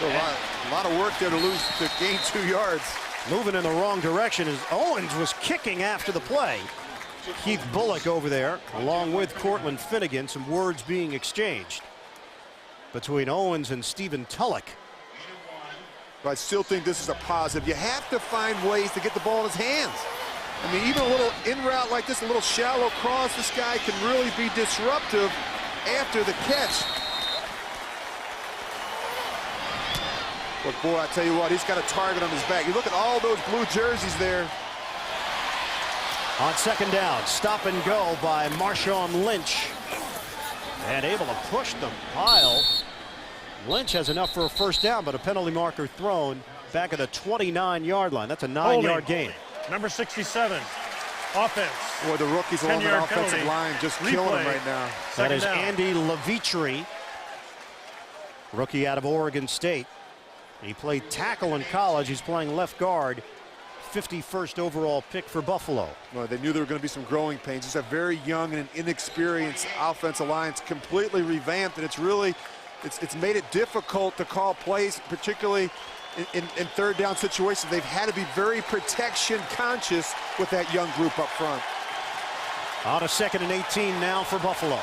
A lot of work there to gain 2 yards. Moving in the wrong direction as Owens was kicking after the play. Keith Bullock over there, along with Cortland Finnegan. Some words being exchanged between Owens and Stephen Tulloch. But I still think this is a positive. You have to find ways to get the ball in his hands. I mean, even a little in route like this, a little shallow cross, this guy can really be disruptive after the catch. But boy, I tell you what, he's got a target on his back. You look at all those blue jerseys there. On 2nd down, stop and go by Marshawn Lynch. And able to push the pile. Lynch has enough for a 1st down, but a penalty marker thrown back at the 29-yard line. That's a 9-yard gain. Number 67, offense. Boy, the rookies along that offensive line just killing him right now. That is Andy Levitri, rookie out of Oregon State. He played tackle in college. He's playing left guard. 51st overall pick for Buffalo. Well, they knew there were going to be some growing pains. It's a very young and inexperienced offensive line. It's completely revamped, and it's made it difficult to call plays, particularly in 3rd down situations. They've had to be very protection conscious with that young group up front. On a 2nd and 18 now for Buffalo.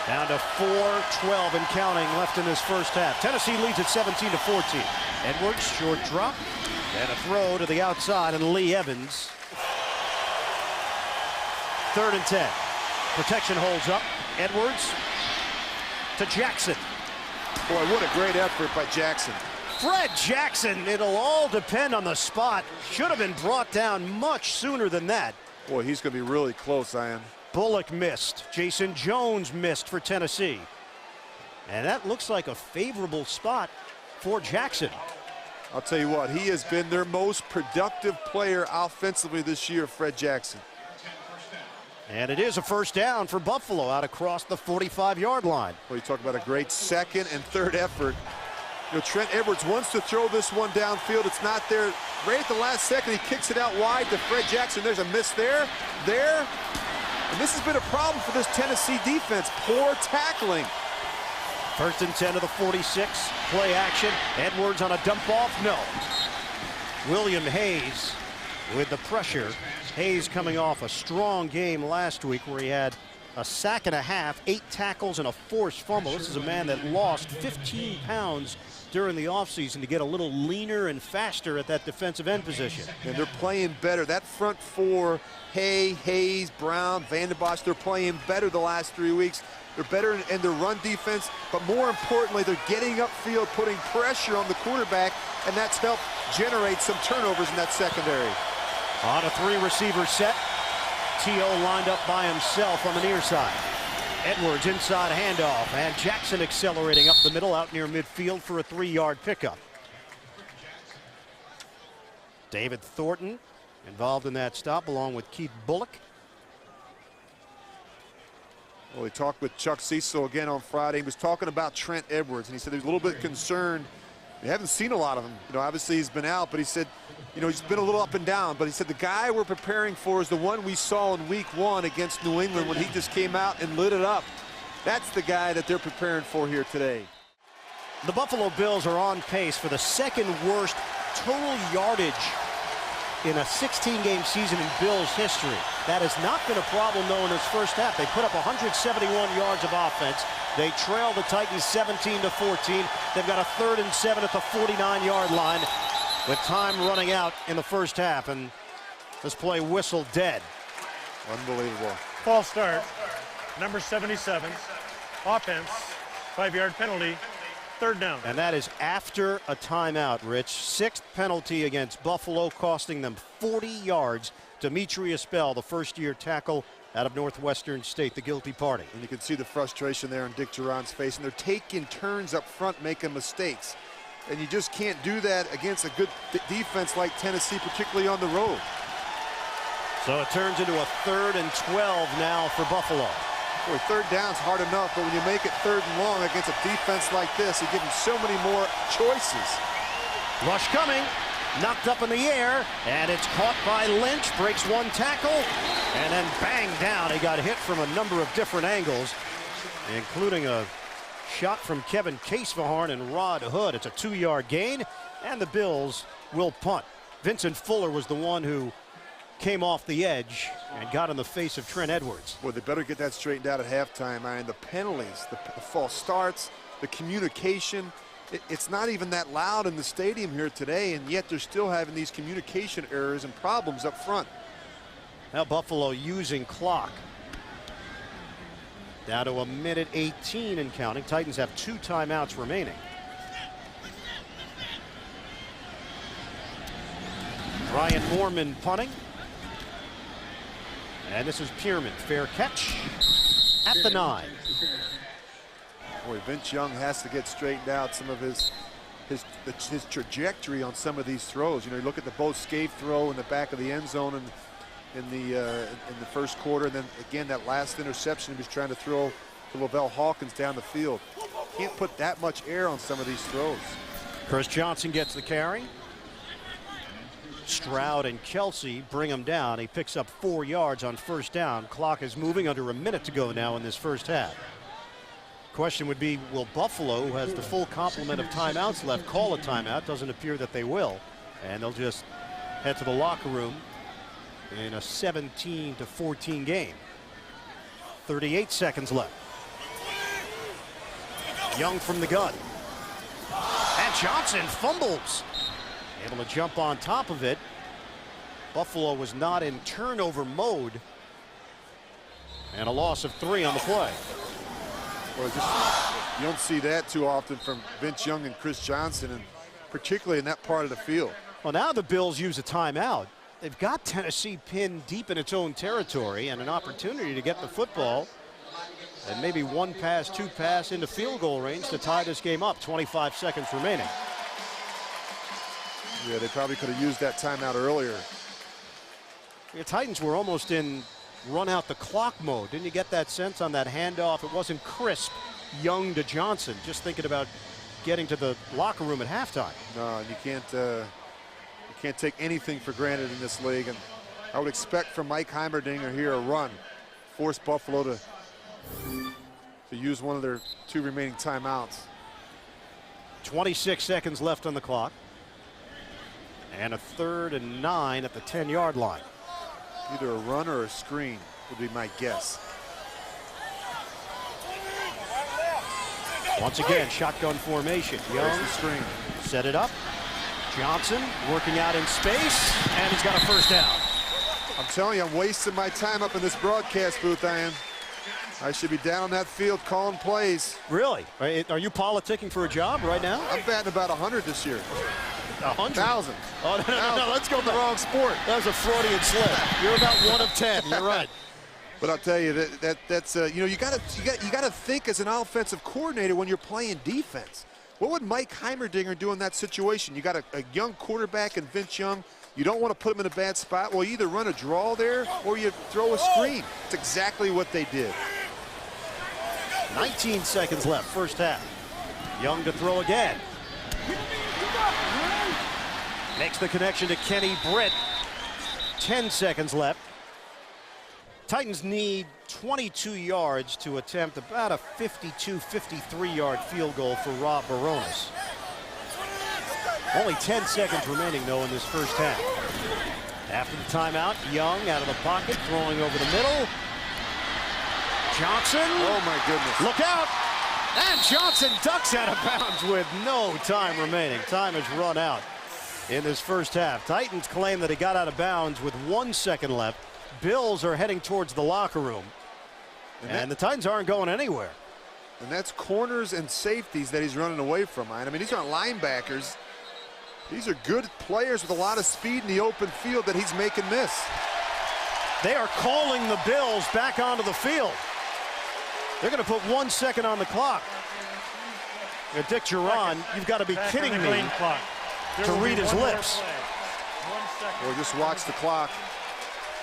Down to 4:12 and counting left in this 1st half. Tennessee leads at 17-14. Edwards, short drop, and a throw to the outside, and Lee Evans. 3rd and 10. Protection holds up. Edwards to Jackson. Boy, what a great effort by Jackson. Fred Jackson, it'll all depend on the spot. Should have been brought down much sooner than that. Boy, he's going to be really close, Ian. Bullock missed. Jason Jones missed for Tennessee. And that looks like a favorable spot for Jackson. I'll tell you what, he has been their most productive player offensively this year, Fred Jackson. And it is a 1st down for Buffalo out across the 45-yard line. Well, you talk about a great 2nd and 3rd effort. You know, Trent Edwards wants to throw this one downfield. It's not there. Right at the last second, he kicks it out wide to Fred Jackson. There's a miss there. And this has been a problem for this Tennessee defense. Poor tackling. 1st and 10 to the 46. Play action. Edwards on a dump off. No. William Hayes with the pressure. Hayes coming off a strong game last week where he had a sack and a half, 8 tackles, and a forced fumble. This is a man that lost 15 pounds during the offseason to get a little leaner and faster at that defensive end position. And they're playing better. That front four, Hayes, Brown, Vander Bosch, they're playing better the last 3 weeks. They're better in their run defense, but more importantly, they're getting upfield, putting pressure on the quarterback, and that's helped generate some turnovers in that secondary. On a 3-receiver set, T.O. lined up by himself on the near side. Edwards inside handoff, and Jackson accelerating up the middle out near midfield for a 3-yard pickup. David Thornton involved in that stop along with Keith Bullock. Well, he talked with Chuck Cecil again on Friday. He was talking about Trent Edwards, and he said he was a little bit concerned. We haven't seen a lot of him. You know, obviously he's been out, but he said, you know, he's been a little up and down. But he said the guy we're preparing for is the one we saw in week 1 against New England when he just came out and lit it up. That's the guy that they're preparing for here today. The Buffalo Bills are on pace for the 2nd worst total yardage in a 16-game season in Bills history. That has not been a problem, though, in this first half. They put up 171 yards of offense. They trail the Titans 17-14. They've got a 3rd and 7 at the 49-yard line with time running out in the first half, and this play whistled dead. Unbelievable. False start. Number 77. Offense. 5-yard penalty. 3rd down. And that is after a timeout, Rich. 6th penalty against Buffalo, costing them 40 yards. Demetrius Bell, the first-year tackle out of Northwestern State, the guilty party. And you can see the frustration there in Dick Duran's face, and they're taking turns up front, making mistakes. And you just can't do that against a good defense like Tennessee, particularly on the road. So it turns into a 3rd and 12 now for Buffalo. Boy, 3rd down's hard enough, but when you make it 3rd and long against a defense like this, you give them so many more choices. Rush coming, knocked up in the air, and it's caught by Lynch, breaks 1 tackle, and then bang down. He got hit from a number of different angles, including a shot from Kevin Casevahorn and Rod Hood. It's a 2-yard gain, and the Bills will punt. Vincent Fuller was the one who came off the edge and got in the face of Trent Edwards. Well, they better get that straightened out at halftime. And the penalties, the false starts, the communication, it's not even that loud in the stadium here today, and yet they're still having these communication errors and problems up front. Now Buffalo using clock. Down to 1:18 and counting. Titans have 2 timeouts remaining. Ryan Moorman punting. And this is Pierman. Fair catch at the 9. Boy, Vince Young has to get straightened out some of his trajectory on some of these throws. You know, you look at the both Scaife throw in the back of the end zone and in the first quarter, and then again that last interception he was trying to throw to Lavelle Hawkins down the field. Can't put that much air on some of these throws. Chris Johnson gets the carry. Stroud and Kelsey bring him down. He picks up 4 yards on 1st down. Clock is moving, under a minute to go now in this first half. Question would be, will Buffalo, who has the full complement of timeouts left, call a timeout? Doesn't appear that they will. And they'll just head to the locker room in a 17-14 game. 38 seconds left. Young from the gun. And Johnson fumbles. Able to jump on top of it. Buffalo was not in turnover mode. And a loss of 3 on the play. Well, you don't see that too often from Vince Young and Chris Johnson, and particularly in that part of the field. Well, now the Bills use a timeout. They've got Tennessee pinned deep in its own territory and an opportunity to get the football and maybe 1 pass, 2 pass into field goal range to tie this game up. 25 seconds remaining. Yeah, they probably could have used that timeout earlier. The Titans were almost in run out the clock mode. Didn't you get that sense on that handoff? It wasn't crisp. Young to Johnson, just thinking about getting to the locker room at halftime. No, and you can't take anything for granted in this league. And I would expect from Mike Heimerdinger here a run. force Buffalo to use one of their 2 remaining timeouts. 26 seconds left on the clock. And a 3rd and 9 at the 10-yard line. Either a run or a screen would be my guess. Once again, shotgun formation. There's Young the screen. set it up. Johnson working out in space, and he's got a first down. I'm telling you, I'm wasting my time up in this broadcast booth, I am. I should be down on that field calling plays. Really? Are you politicking for a job right now? I'm batting about 100 this year. 100? 1,000. Oh, no, let's go the wrong sport. That was a Freudian slip. You're about 1 of 10. You're right. But I'll tell you that's you know, you gotta think as an offensive coordinator when you're playing defense. What would Mike Heimerdinger do in that situation? You got a young quarterback in Vince Young. You don't want to put him in a bad spot. Well, you either run a draw there or you throw a screen. It's exactly what they did. 19 seconds left, first half. Young to throw again. Makes the connection to Kenny Britt. 10 seconds left. Titans need 22 yards to attempt about a 52, 53-yard field goal for Rob Baronis. Only 10 seconds remaining, though, in this first half. After the timeout, Young out of the pocket, throwing over the middle. Johnson. Oh, my goodness. Look out. And Johnson ducks out of bounds with no time remaining. Time has run out in this first half. Titans claim that he got out of bounds with 1 second left. Bills are heading towards the locker room. And the Titans aren't going anywhere. And that's corners and safeties that he's running away from. I mean, these aren't linebackers. These are good players with a lot of speed in the open field that he's making miss. They are calling the Bills back onto the field. They're going to put 1 second on the clock. Now, Dick Duran, you've got to be kidding me to read his lips. Well, just watch the clock.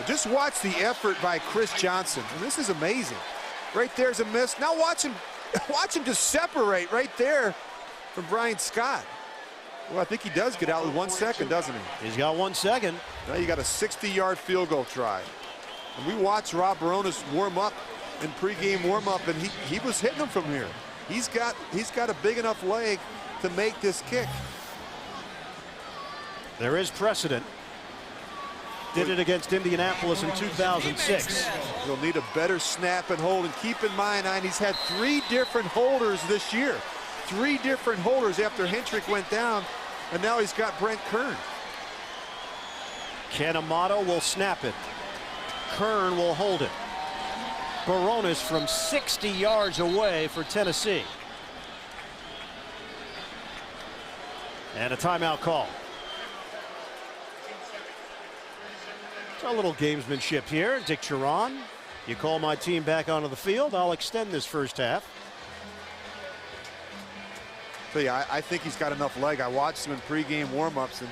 Just watch the effort by Chris Johnson. And this is amazing. Right there's a miss. Now watch him just separate right there from Brian Scott. Well, I think he does get out with 1 second, doesn't he? He's got 1 second. Now you got a 60-yard field goal try. And we watched Rob Baronis warm up in pregame warm-up, and he was hitting them from here. He's got a big enough leg to make this kick. There is precedent. Did it against Indianapolis in 2006. He'll need a better snap and hold. And keep in mind, he's had 3 different holders this year. 3 different holders after Hendrick went down, and now he's got Brent Kern. Ken Amato will snap it. Kern will hold it. Baronis from 60 yards away for Tennessee. And a timeout call. A little gamesmanship here. Dick Duran, you call my team back onto the field, I'll extend this first half. So yeah, I think he's got enough leg. I watched him in pregame warm-ups, and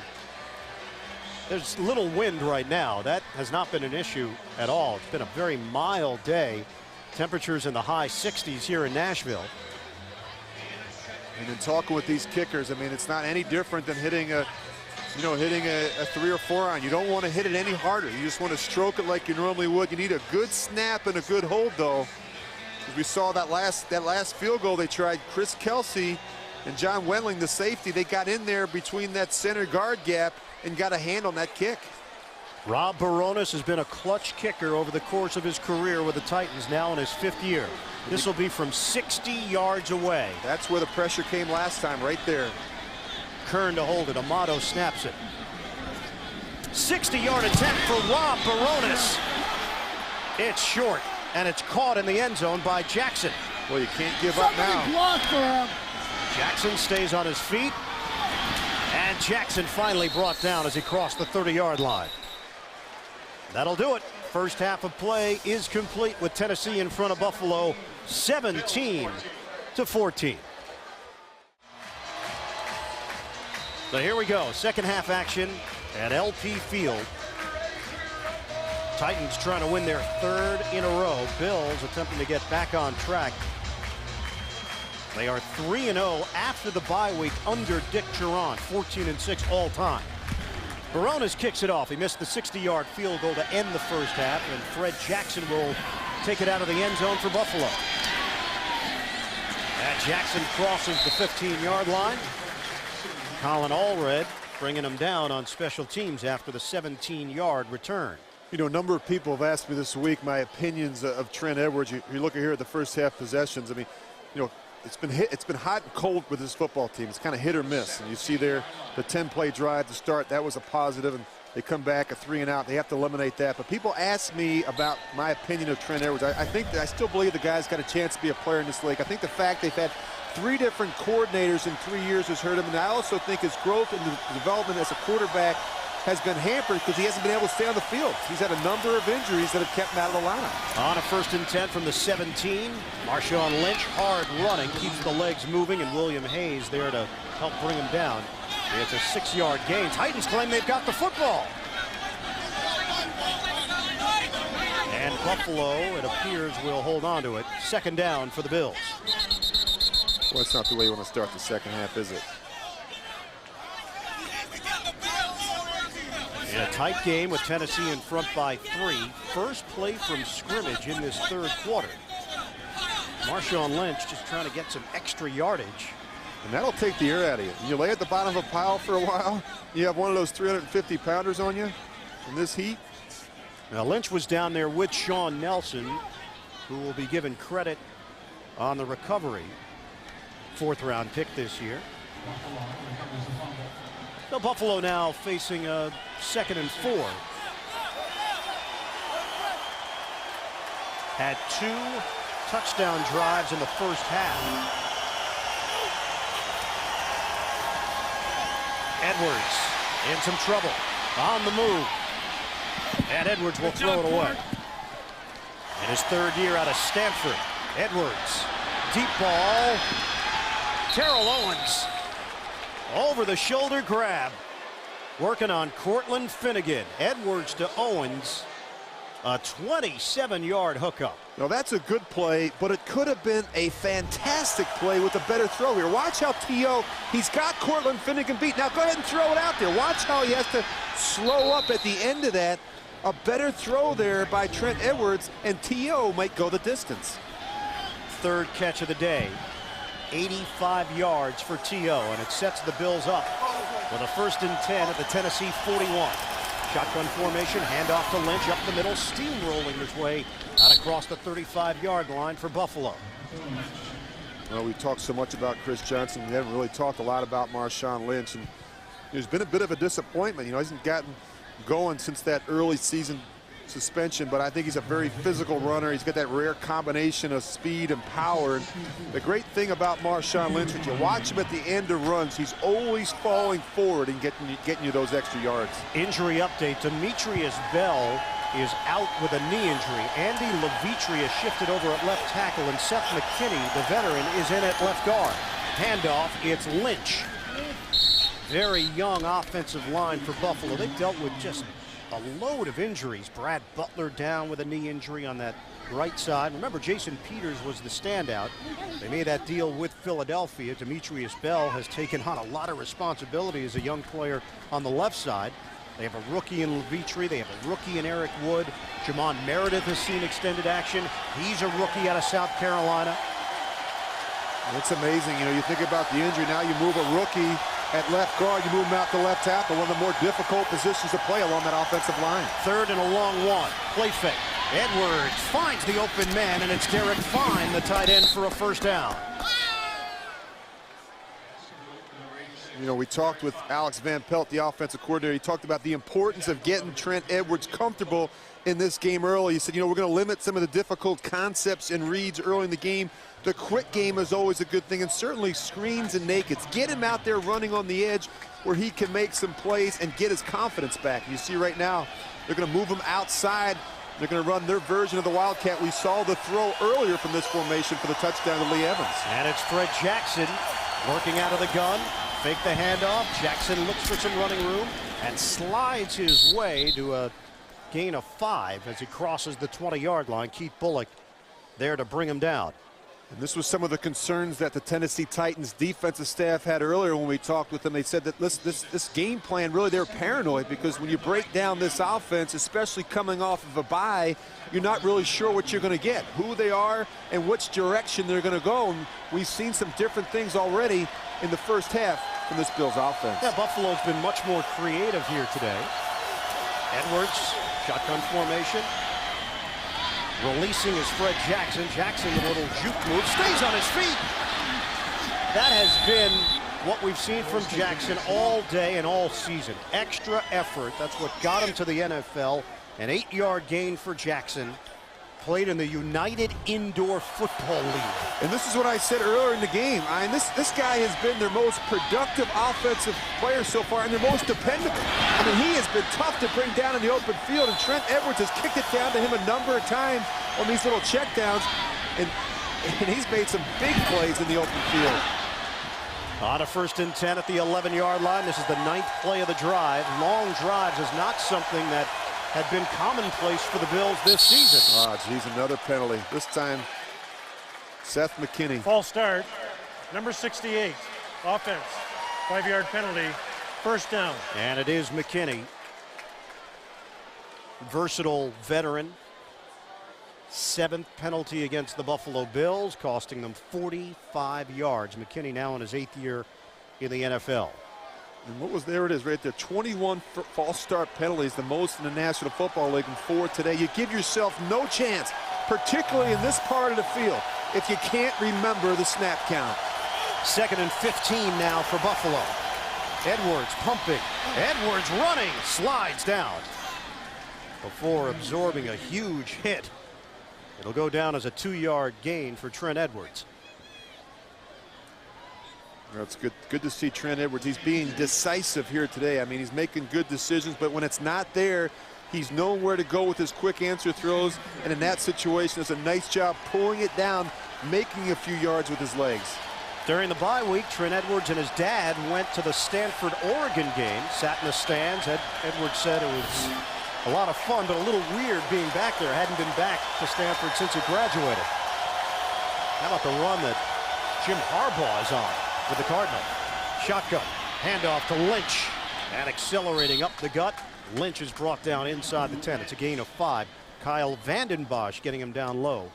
there's little wind right now. That has not been an issue at all. It's been a very mild day. Temperatures in the high 60s here in Nashville. And in talking with these kickers, I mean, it's not any different than hitting a 3 or 4 iron. You don't want to hit it any harder. You just want to stroke it like you normally would. You need a good snap and a good hold, though. As we saw that last field goal they tried, Chris Kelsey and John Wendling, the safety, they got in there between that center guard gap and got a hand on that kick. Rob Baronis has been a clutch kicker over the course of his career with the Titans, now in his 5th year. This will be from 60 yards away. That's where the pressure came last time, right there. Kern to hold it. Amato snaps it. 60-yard attempt for Rob Baronis. It's short, and it's caught in the end zone by Jackson. Well, you can't give up now. Jackson stays on his feet, and Jackson finally brought down as he crossed the 30-yard line. That'll do it. First half of play is complete with Tennessee in front of Buffalo, 17-14. So here we go. Second half action at LP Field. Titans trying to win their 3rd in a row. Bills attempting to get back on track. They are 3-0 after the bye week under Dick Duran, 14-6 all time. Baronis kicks it off. He missed the 60-yard field goal to end the first half, and Fred Jackson will take it out of the end zone for Buffalo. And Jackson crosses the 15-yard line. Colin Allred bringing him down on special teams after the 17-yard return. You know, a number of people have asked me this week my opinions of Trent Edwards. You look here at the first half possessions. I mean, you know, it's been hot and cold with this football team. It's kind of hit or miss. And you see there the 10-play drive to start. That was a positive, and they come back a 3 and out. They have to eliminate that. But people ask me about my opinion of Trent Edwards. I think that I still believe the guy's got a chance to be a player in this league. I think the fact they've had 3 different coordinators in 3 years has hurt him. And I also think his growth and development as a quarterback has been hampered because he hasn't been able to stay on the field. He's had a number of injuries that have kept him out of the lineup. On a 1st and 10 from the 17, Marshawn Lynch hard running, keeps the legs moving, and William Hayes there to help bring him down. It's a 6-yard gain. Titans claim they've got the football. And Buffalo, it appears, will hold on to it. 2nd down for the Bills. Well, that's not the way you want to start the second half, is it? In a tight game with Tennessee in front by 3. First play from scrimmage in this 3rd quarter. Marshawn Lynch just trying to get some extra yardage. And that'll take the air out of you. You lay at the bottom of a pile for a while, you have one of those 350-pounders on you in this heat. Now Lynch was down there with Sean Nelson, who will be given credit on the recovery. 4th-round pick this year. So Buffalo now facing a 2nd and 4. Had 2 touchdown drives in the first half. Edwards in some trouble. On the move. And Edwards will throw it away. In his 3rd year out of Stanford, Edwards. Deep ball. Terrell Owens. Over the shoulder grab. Working on Cortland Finnegan. Edwards to Owens. A 27-yard hookup. Now that's a good play, but it could have been a fantastic play with a better throw here. Watch how T.O., he's got Cortland Finnegan beat. Now go ahead and throw it out there. Watch how he has to slow up at the end of that. A better throw there by Trent Edwards, and T.O. might go the distance. 3rd catch of the day. 85 yards for T.O., and it sets the Bills up with a 1st and 10 at the Tennessee 41. Shotgun formation, handoff to Lynch up the middle, steamrolling his way out across the 35-yard line for Buffalo. Well, we talked so much about Chris Johnson. We haven't really talked a lot about Marshawn Lynch, and there's been a bit of a disappointment. You know, he hasn't gotten going since that early season suspension, but I think he's a very physical runner. He's got that rare combination of speed and power. And the great thing about Marshawn Lynch, when you watch him at the end of runs, he's always falling forward and getting you those extra yards. Injury update. Demetrius Bell is out with a knee injury. Andy Levitre shifted over at left tackle, and Seth McKinney, the veteran, is in at left guard. Handoff, it's Lynch. Very young offensive line for Buffalo. They've dealt with just a load of injuries. Brad Butler down with a knee injury on that right side. Remember, Jason Peters was the standout. They made that deal with Philadelphia. Demetrius Bell has taken on a lot of responsibility as a young player on the left side. They have a rookie in Levitre. They have a rookie in Eric Wood. Jamon Meredith has seen extended action. He's a rookie out of South Carolina. It's amazing. You know, you think about the injury. Now you move a rookie at left guard, you move him out to left tackle, one of the more difficult positions to play along that offensive line. 3rd and a long 1. Play fake. Edwards finds the open man, and it's Derek Fine, the tight end, for a 1st down. You know, we talked with Alex Van Pelt, the offensive coordinator. He talked about the importance of getting Trent Edwards comfortable in this game early. He said, you know, we're going to limit some of the difficult concepts and reads early in the game. The quick game is always a good thing, and certainly screens and nakeds. Get him out there running on the edge where he can make some plays and get his confidence back. You see right now, they're going to move him outside. They're going to run their version of the Wildcat. We saw the throw earlier from this formation for the touchdown to Lee Evans. And it's Fred Jackson working out of the gun. Fake the handoff. Jackson looks for some running room and slides his way to a gain of 5 as he crosses the 20-yard line. Keith Bullock there to bring him down. And this was some of the concerns that the Tennessee Titans defensive staff had earlier when we talked with them. They said that this game plan, really, they were paranoid because when you break down this offense, especially coming off of a bye, you're not really sure what you're going to get, who they are, and which direction they're going to go. And we've seen some different things already in the first half from this Bills offense. Yeah, Buffalo's been much more creative here today. Edwards, shotgun formation. Releasing is Fred Jackson. Jackson, a little juke move, stays on his feet. That has been what we've seen from Jackson all day and all season. Extra effort. That's what got him to the NFL. An 8-yard gain for Jackson. Played in the United Indoor Football League. And this is what I said earlier in the game. This guy has been their most productive offensive player so far and their most dependable. I mean, he has been tough to bring down in the open field, and Trent Edwards has kicked it down to him a number of times on these little checkdowns, and he's made some big plays in the open field. On a 1st and 10 at the 11-yard line. This is the 9th play of the drive. Long drives is not something that had been commonplace for the Bills this season. Oh, geez, another penalty. This time, Seth McKinney. False start. Number 68. Offense. 5-yard penalty. 1st down. And it is McKinney. Versatile veteran. 7th penalty against the Buffalo Bills, costing them 45 yards. McKinney now in his 8th year in the NFL. And what was there? It is right there. 21 false start penalties, the most in the National Football League, and 4 today. You give yourself no chance, particularly in this part of the field, if you can't remember the snap count. 2nd and 15 now for Buffalo. Edwards pumping. Edwards running. Slides down before absorbing a huge hit. It'll go down as a 2-yard gain for Trent Edwards. It's good to see Trent Edwards. He's being decisive here today. I mean, he's making good decisions, but when it's not there, he's known where to go with his quick answer throws, and in that situation, does a nice job pulling it down, making a few yards with his legs. During the bye week, Trent Edwards and his dad went to the Stanford-Oregon game, sat in the stands. Edwards said it was a lot of fun, but a little weird being back there. Hadn't been back to Stanford since he graduated. How about the run that Jim Harbaugh is on with the Cardinals? Shotgun, handoff to Lynch, and accelerating up the gut. Lynch is brought down inside the 10. It's a gain of 5. Kyle Vanden Bosch getting him down low.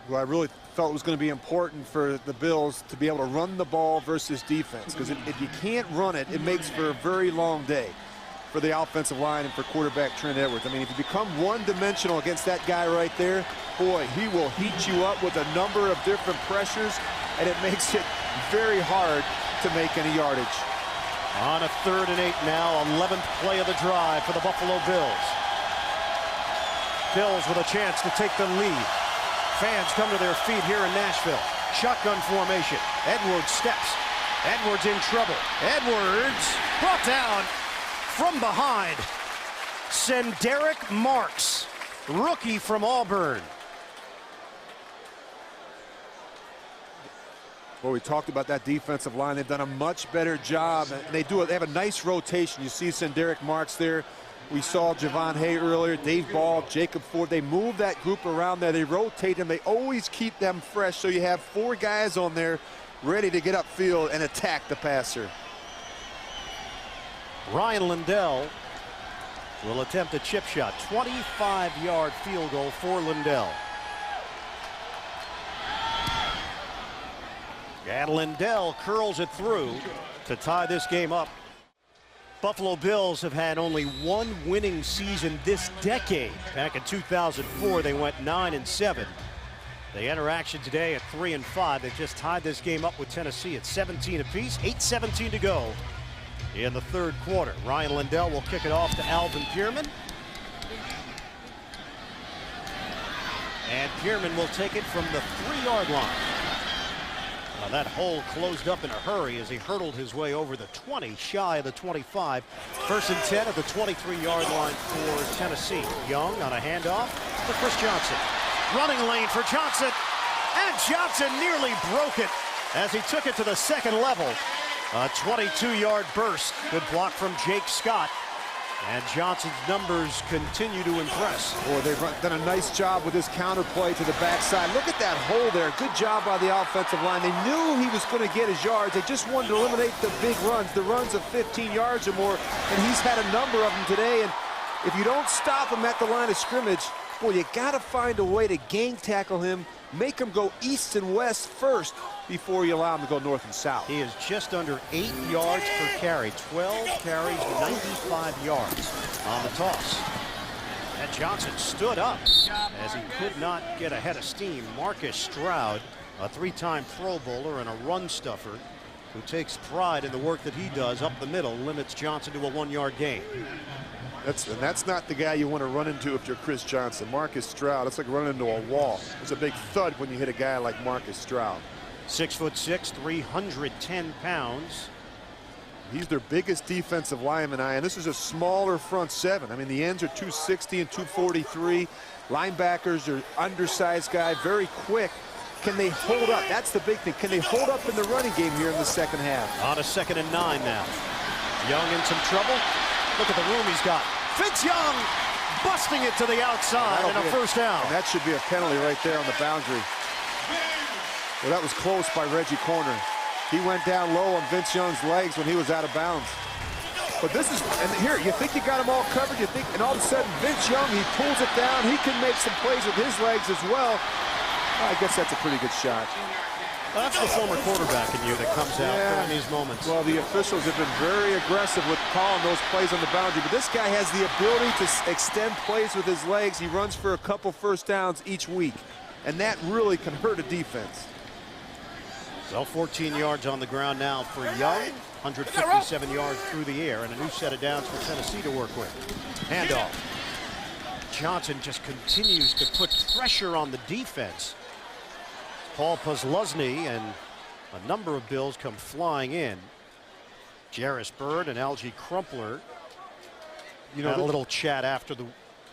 Well, I really felt it was going to be important for the Bills to be able to run the ball versus defense, because if you can't run it, it makes for a very long day for the offensive line and for quarterback Trent Edwards. I mean, if you become one-dimensional against that guy right there, boy, he will heat you up with a number of different pressures, and it makes it very hard to make any yardage. On a 3rd and 8 now, 11th play of the drive for the Buffalo Bills. Bills with a chance to take the lead. Fans come to their feet here in Nashville. Shotgun formation. Edwards steps. Edwards in trouble. Edwards brought down from behind. Senderick Marks, rookie from Auburn. Well, we talked about that defensive line. They've done a much better job. And they have a nice rotation. You see Senderick Marks there. We saw Javon Hay earlier, Dave Ball, Jacob Ford. They move that group around there. They rotate them. They always keep them fresh. So you have 4 guys on there ready to get upfield and attack the passer. Ryan Lindell will attempt a chip shot. 25-yard field goal for Lindell. And Lindell curls it through to tie this game up. Buffalo Bills have had only one winning season this decade. Back in 2004, they went 9-7. They enter action today at 3-5. They just tied this game up with Tennessee at 17 apiece. 8:17 to go in the 3rd quarter. Ryan Lindell will kick it off to Alvin Pierman. And Pierman will take it from the 3-yard line. That hole closed up in a hurry as he hurdled his way over the 20, shy of the 25. 1st and 10 at the 23-yard line for Tennessee. Young on a handoff to Chris Johnson. Running lane for Johnson, and Johnson nearly broke it as he took it to the 2nd level. A 22-yard burst. Good block from Jake Scott. And Johnson's numbers continue to impress. Boy, they've done a nice job with this counterplay to the backside. Look at that hole there. Good job by the offensive line. They knew he was going to get his yards. They just wanted to eliminate the big runs, the runs of 15 yards or more. And he's had a number of them today. And if you don't stop him at the line of scrimmage, boy, you got to find a way to gang tackle him, make him go east and west first before you allow him to go north and south. He is just under 8 yards per carry. 12 carries, 95 yards on the toss. And Johnson stood up as he could not get ahead of steam. Marcus Stroud, a 3-time Pro Bowler and a run stuffer who takes pride in the work that he does up the middle, limits Johnson to a 1-yard gain. That's not the guy you want to run into if you're Chris Johnson. Marcus Stroud, it's like running into a wall. It's a big thud when you hit a guy like Marcus Stroud. 6'6", 310 pounds. He's their biggest defensive lineman, and this is a smaller front seven. I mean, the ends are 260 and 243. Linebackers are undersized guy, very quick. Can they hold up? That's the big thing. Can they hold up in the running game here in the second half? On a 2nd and 9 now. Young in some trouble. Look at the room he's got. Vince Young busting it to the outside and a first down. And that should be a penalty right there on the boundary. Well, that was close by Reggie Corner. He went down low on Vince Young's legs when he was out of bounds. But this is, and here, you think you got him all covered, you think, and all of a sudden Vince Young, he pulls it down. He can make some plays with his legs as well. I guess that's a pretty good shot. Well, that's the former quarterback in you that comes out during these moments. Well, the officials have been very aggressive with calling those plays on the boundary, but this guy has the ability to extend plays with his legs. He runs for a couple first downs each week, and that really can hurt a defense. Well, 14 yards on the ground now for Young, 157 yards through the air, and a new set of downs for Tennessee to work with. Handoff. Johnson just continues to put pressure on the defense. Paul Posluszny and a number of Bills come flying in. Jarris Bird and Algie Crumpler had a little chat after the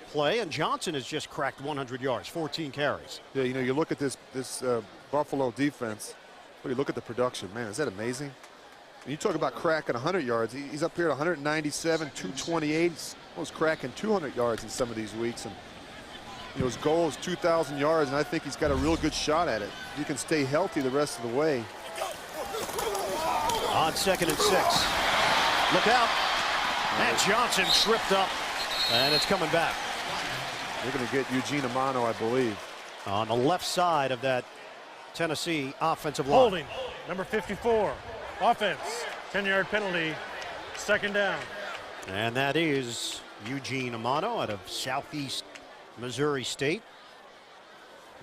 play, and Johnson has just cracked 100 yards, 14 carries. Yeah, you look at this Buffalo defense. You look at the production, man, is that amazing? When you talk about cracking 100 yards, he's up here at 197, 228. He's almost cracking 200 yards in some of these weeks. And his goal is 2,000 yards, and I think he's got a real good shot at it. You can stay healthy the rest of the way. On 2nd and 6. Look out. And Johnson tripped up, and it's coming back. They're going to get Eugene Amano, I believe. On the left side of that Tennessee offensive line. Holding, number 54, offense, 10-yard penalty, 2nd down. And that is Eugene Amano out of Southeast Missouri State.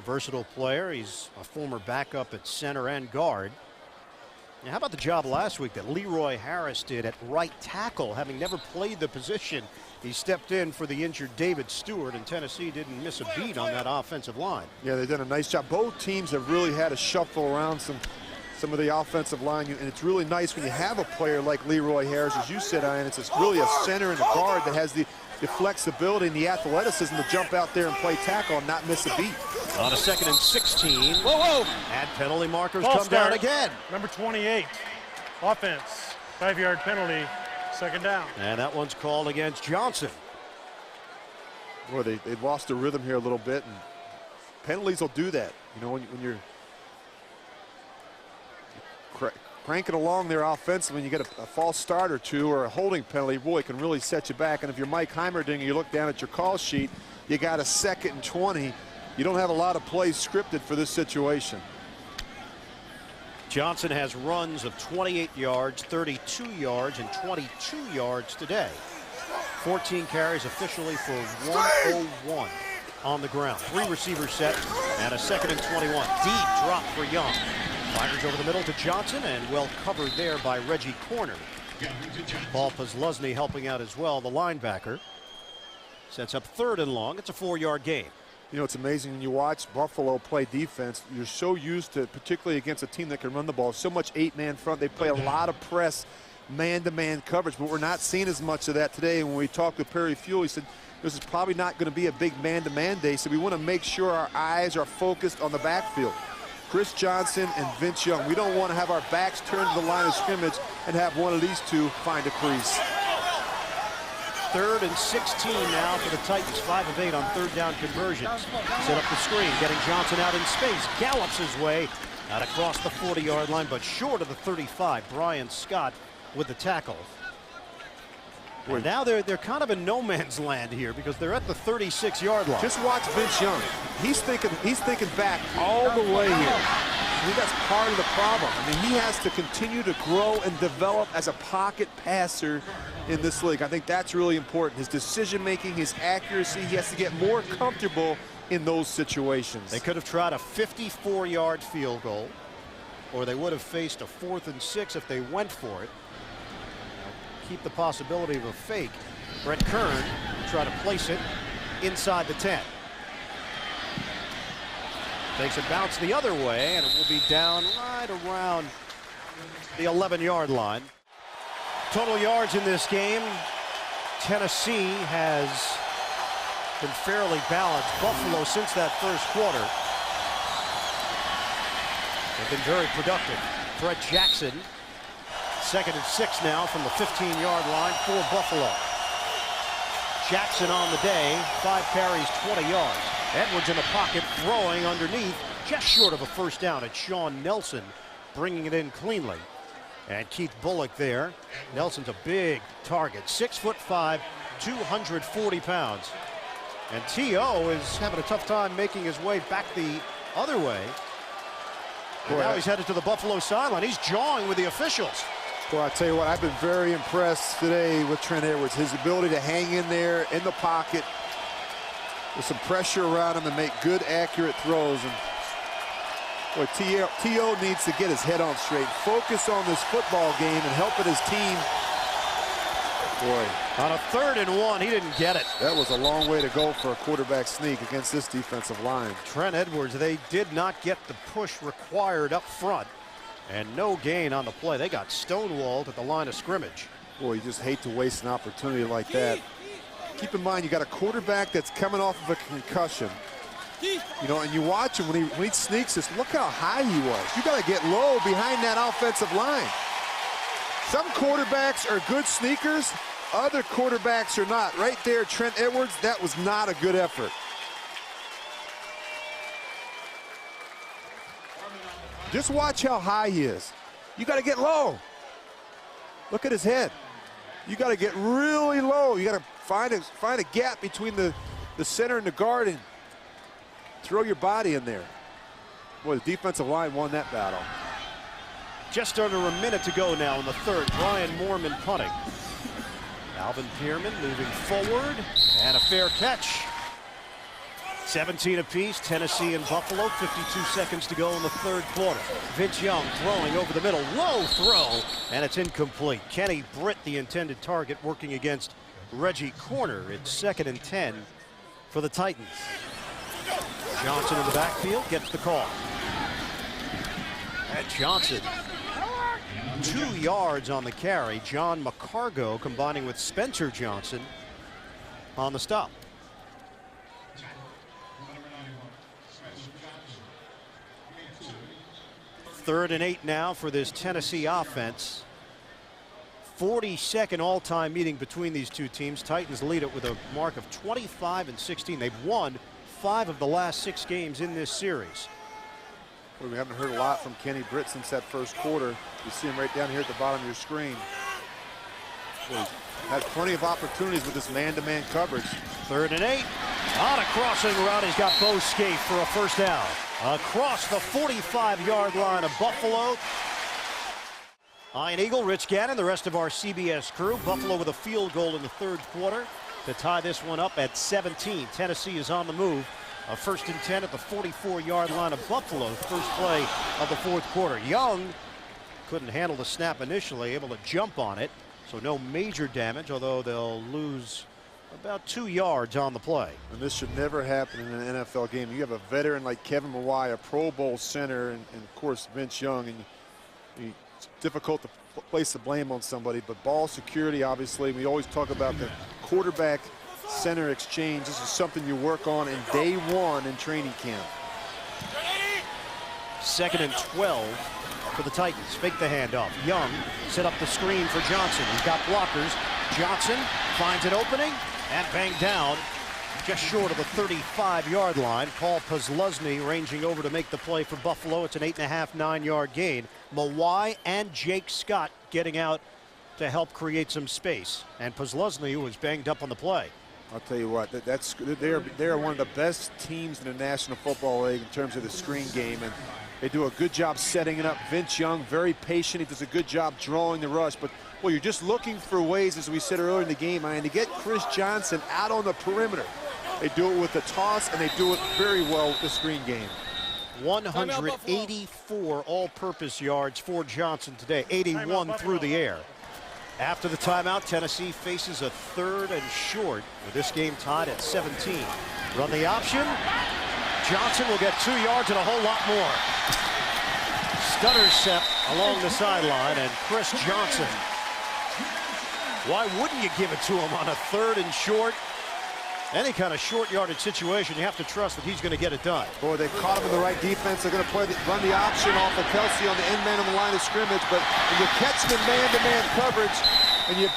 Versatile player. He's a former backup at center and guard. Now, how about the job last week that Leroy Harris did at right tackle, having never played the position? He stepped in for the injured David Stewart, and Tennessee didn't miss a beat on that offensive line. Yeah, they've done a nice job. Both teams have really had to shuffle around some of the offensive line, and it's really nice when you have a player like Leroy Harris, as you said, Ian. It's really a center and a guard that has the flexibility and the athleticism to jump out there and play tackle and not miss a beat. On a 2nd and 16. Whoa! And penalty markers Ball come start. down again. Number 28, offense, 5-yard penalty, 2nd down. And that one's called against Johnson. Boy, they've lost their rhythm here a little bit, and penalties will do that. When you're cranking along there offensively, and you get a false start or two or a holding penalty, boy, it can really set you back. And if you're Mike Heimerdinger, you look down at your call sheet, you got a 2nd and 20. You don't have a lot of plays scripted for this situation. Johnson has runs of 28 yards, 32 yards, and 22 yards today. 14 carries officially for 101 on the ground. 3 receivers set and a 2nd and 21. Deep drop for Young. Fires over the middle to Johnson, and well covered there by Reggie Corner. Paul Posluszny helping out as well, the linebacker. Sets up 3rd and long. It's a 4-yard gain. It's amazing when you watch Buffalo play defense. You're so used to, particularly against a team that can run the ball, so much 8-man front. They play a lot of press, man-to-man coverage, but we're not seeing as much of that today. And when we talked with Perry Fuel, he said this is probably not going to be a big man-to-man day, so we want to make sure our eyes are focused on the backfield. Chris Johnson and Vince Young. We don't want to have our backs turned to the line of scrimmage and have one of these two find a crease. 3rd and 16 now for the Titans. 5 of 8 on 3rd down conversions. Set up the screen, getting Johnson out in space. Gallops his way out across the 40-yard line, but short of the 35. Brian Scott with the tackle. And now they're kind of in no man's land here because they're at the 36-yard line. Just watch Vince Young. He's thinking back all the way here. I think that's part of the problem. I mean, he has to continue to grow and develop as a pocket passer in this league. I think that's really important. His decision-making, his accuracy, he has to get more comfortable in those situations. They could have tried a 54-yard field goal, or they would have faced a 4th and 6 if they went for it. Keep the possibility of a fake. Brett Kern try to place it inside the 10. Takes a bounce the other way, and it will be down right around the 11-yard line. Total yards in this game, Tennessee has been fairly balanced. Buffalo, since that first quarter, have been very productive. Brett Jackson, 2nd and 6 now from the 15-yard line for Buffalo. Jackson on the day, 5 carries, 20 yards. Edwards in the pocket, throwing underneath, just short of a first down. It's Sean Nelson bringing it in cleanly. And Keith Bullock there. Nelson's a big target, 6'5", 240 pounds. And T.O. is having a tough time making his way back the other way. And now he's headed to the Buffalo sideline. He's jawing with the officials. Well, I tell you what, I've been very impressed today with Trent Edwards. His ability to hang in there in the pocket with some pressure around him and make good, accurate throws. And boy, T.O. needs to get his head on straight, focus on this football game and helping his team. Boy, on a 3rd and 1, he didn't get it. That was a long way to go for a quarterback sneak against this defensive line. Trent Edwards, they did not get the push required up front. And no gain on the play. They got stonewalled at the line of scrimmage. Boy, you just hate to waste an opportunity like that. Keep in mind, you got a quarterback that's coming off of a concussion. You know, and you watch him when he sneaks this, look how high he was. You got to get low behind that offensive line. Some quarterbacks are good sneakers, other quarterbacks are not. Right there, Trent Edwards, that was not a good effort. Just watch how high he is. You got to get low. Look at his head. You got to get really low. You got to find a gap between the center and the guard and throw your body in there. Boy, the defensive line won that battle. Just under a minute to go now in the 3rd. Brian Moorman punting. Alvin Pearman moving forward, and a fair catch. 17 apiece, Tennessee and Buffalo. 52 seconds to go in the 3rd quarter. Vince Young throwing over the middle, low throw, and it's incomplete. Kenny Britt, the intended target, working against Reggie Corner. It's 2nd and 10 for the Titans. Johnson in the backfield gets the call. And Johnson, 2 yards on the carry. John McCargo combining with Spencer Johnson on the stop. 3rd and 8 now for this Tennessee offense. 42nd all-time meeting between these two teams. Titans lead it with a mark of 25-16. They've won 5 of the last 6 games in this series. Well, we haven't heard a lot from Kenny Britt since that first quarter. You see him right down here at the bottom of your screen. Well, he's had plenty of opportunities with this man-to-man coverage. 3rd and 8. On a crossing route, he's got Bo Scaife for a first down. Across the 45-yard line of Buffalo. Ian Eagle, Rich Gannon, the rest of our CBS crew. Buffalo with a field goal in the 3rd quarter to tie this one up at 17. Tennessee is on the move. A 1st and 10 at the 44-yard line of Buffalo. First play of the 4th quarter. Young couldn't handle the snap initially, able to jump on it. So no major damage, although they'll lose about 2 yards on the play. And this should never happen in an NFL game. You have a veteran like Kevin Mawae, a Pro Bowl center, and of course Vince Young, and it's difficult to place the blame on somebody, but ball security, obviously, we always talk about the quarterback center exchange. This is something you work on in day 1 in training camp. 2nd and 12 for the Titans. Fake the handoff. Young set up the screen for Johnson. He's got blockers. Johnson finds an opening and banged down just short of the 35-yard line. Paul Posluszny ranging over to make the play for Buffalo. It's an 8.5, 9-yard gain. Mawai and Jake Scott getting out to help create some space. And Posluszny, who was banged up on the play. I'll tell you what, they're one of the best teams in the National Football League in terms of the screen game, and they do a good job setting it up. Vince Young, very patient. He does a good job drawing the rush. But, well, you're just looking for ways, as we said earlier in the game, to get Chris Johnson out on the perimeter. They do it with the toss, and they do it very well with the screen game. 184 all-purpose yards for Johnson today, 81 through the air. After the timeout, Tennessee faces a 3rd and short with this game tied at 17. Run the option. Johnson will get 2 yards and a whole lot more. Stutter step along the sideline, and Chris Johnson. Why wouldn't you give it to him on a 3rd and short? Any kind of short yardage situation, you have to trust that he's going to get it done. Boy, they've caught him in the right defense. They're going to run the option off of Kelsey on the end man on the line of scrimmage. But when you catch him in man-to-man coverage and you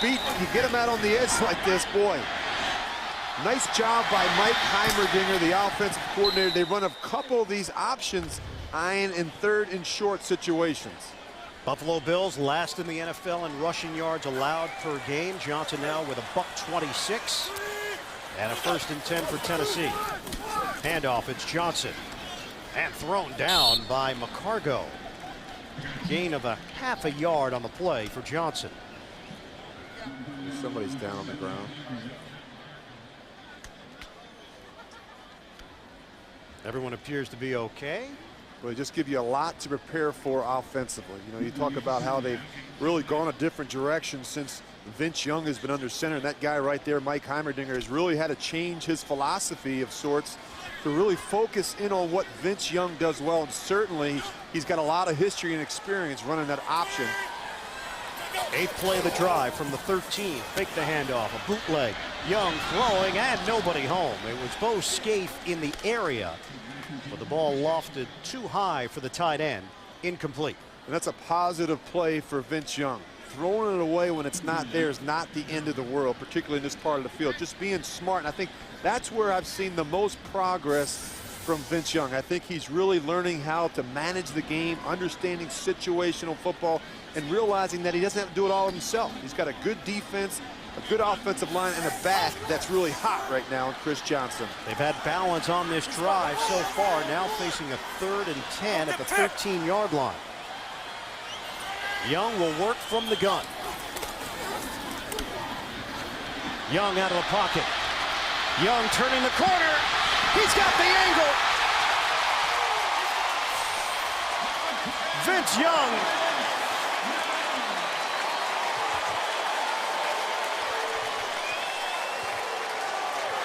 get him out on the edge like this, boy. Nice job by Mike Heimerdinger, the offensive coordinator. They run a couple of these options in 3rd and short situations. Buffalo Bills last in the NFL in rushing yards allowed per game. Johnson now with a $126. And a 1st and 10 for Tennessee. Handoff, it's Johnson. And thrown down by McCargo. Gain of a half a yard on the play for Johnson. Somebody's down on the ground. Everyone appears to be okay. Well, they just give you a lot to prepare for offensively. You know, you talk about how they've really gone a different direction since Vince Young has been under center, and that guy right there, Mike Heimerdinger, has really had to change his philosophy of sorts to really focus in on what Vince Young does well, and certainly he's got a lot of history and experience running that option. 8th play of the drive from the 13. Fake the handoff, a bootleg. Young throwing and nobody home. It was Bo Scaife in the area, but the ball lofted too high for the tight end. Incomplete. And that's a positive play for Vince Young. Throwing it away when it's not there is not the end of the world, particularly in this part of the field. Just being smart, and I think that's where I've seen the most progress from Vince Young. I think he's really learning how to manage the game, understanding situational football, and realizing that he doesn't have to do it all himself. He's got a good defense, a good offensive line, and a back that's really hot right now in Chris Johnson. They've had balance on this drive so far, now facing a 3rd and 10 at the 13-yard line. Young will work from the gun. Young out of the pocket. Young turning the corner. He's got the angle. Vince Young.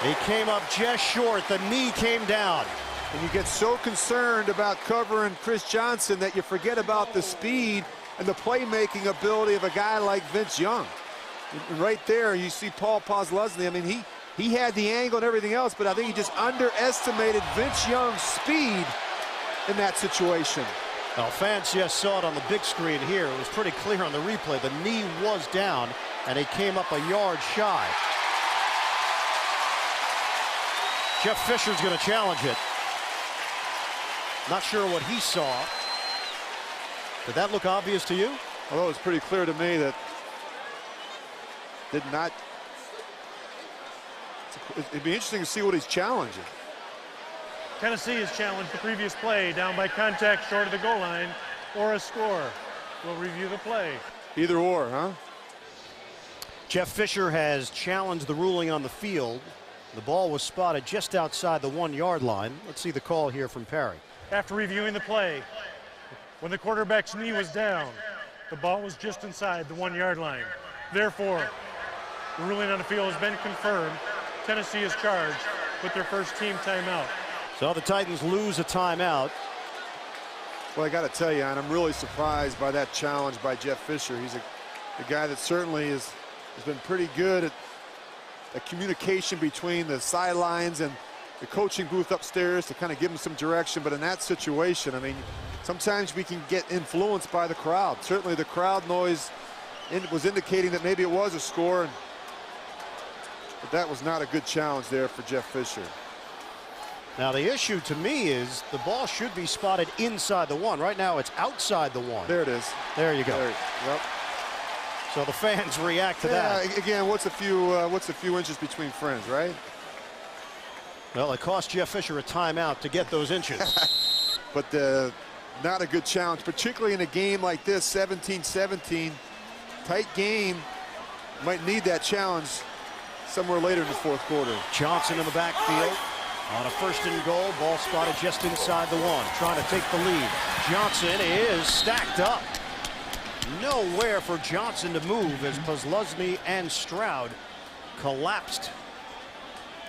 He came up just short. The knee came down. And you get so concerned about covering Chris Johnson that you forget about the speed and the playmaking ability of a guy like Vince Young. And right there, you see Paul Posluszny. I mean, he had the angle and everything else, but I think he just underestimated Vince Young's speed in that situation. Well, fans just saw it on the big screen here. It was pretty clear on the replay. The knee was down, and he came up a yard shy. Jeff Fisher's going to challenge it. Not sure what he saw. Did that look obvious to you? Although it's pretty clear to me that did not. It'd be interesting to see what he's challenging. Tennessee has challenged the previous play down by contact short of the goal line or a score. We'll review the play. Either or, huh? Jeff Fisher has challenged the ruling on the field. The ball was spotted just outside the 1-yard line. Let's see the call here from Perry. After reviewing the play, when the quarterback's knee was down, the ball was just inside the 1-yard line. Therefore, the ruling on the field has been confirmed. Tennessee is charged with their first team timeout. So the Titans lose a timeout. Well, I got to tell you, and I'm really surprised by that challenge by Jeff Fisher. He's a guy that certainly has been pretty good at the communication between the sidelines and the coaching booth upstairs to kind of give him some direction. But in that situation, I mean, sometimes we can get influenced by the crowd. Certainly the crowd noise was indicating that maybe it was a score. And But that was not a good challenge there for Jeff Fisher. Now the issue to me is the ball should be spotted inside the one. Right now it's outside the one. There it is. There you go. Yep. So the fans react to that. Again, what's a few inches between friends, right? Well, it cost Jeff Fisher a timeout to get those inches. But not a good challenge, particularly in a game like this, 17-17. Tight game. Might need that challenge somewhere later in the fourth quarter. Johnson in the backfield on a 1st and goal. Ball spotted just inside the one, trying to take the lead. Johnson is stacked up. Nowhere for Johnson to move as Posluszny and Stroud collapsed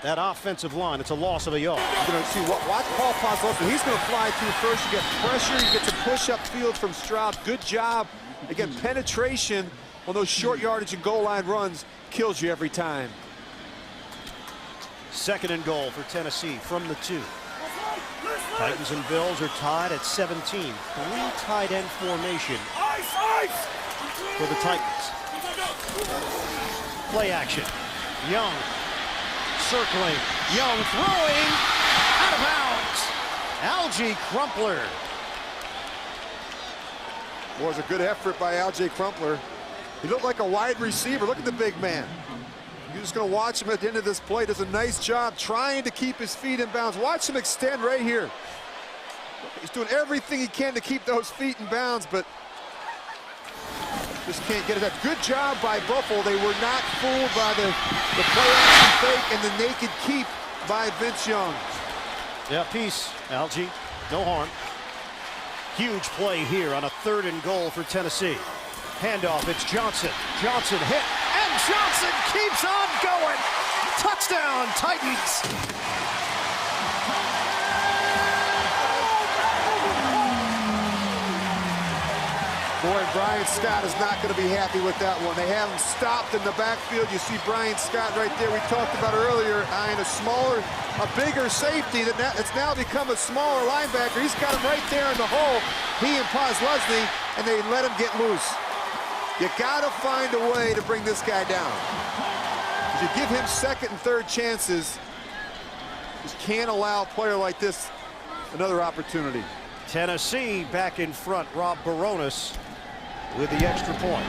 that offensive line. It's a loss of a yard. You're going to see watch Paul Posluszny. He's going to fly through first. You get pressure. You get some push-up field from Stroud. Good job. Again, penetration on those short yardage and goal line runs kills you every time. 2nd and goal for Tennessee from the 2. Titans and Bills are tied at 17. 3 tight end formation for the Titans. Play action. Young circling. Young throwing. Out of bounds. Alge Crumpler. Was a good effort by Alge Crumpler. He looked like a wide receiver. Look at the big man. You're just going to watch him at the end of this play. Does a nice job trying to keep his feet in bounds. Watch him extend right here. He's doing everything he can to keep those feet in bounds, but just can't get it up. Good job by Buffalo. They were not fooled by the play action fake and the naked keep by Vince Young. Yeah, peace, Alge. No harm. Huge play here on a 3rd and goal for Tennessee. Handoff, it's Johnson. Johnson hit, and Johnson keeps on going. Touchdown, Titans. Boy, Brian Scott is not going to be happy with that one. They have him stopped in the backfield. You see Brian Scott right there. We talked about earlier, eyeing a bigger safety. It's now become a smaller linebacker. He's got him right there in the hole, he and Posluszny, and they let him get loose. You got to find a way to bring this guy down. You give him 2nd and 3rd chances. Just can't allow a player like this another opportunity. Tennessee back in front. Rob Baronis with the extra point.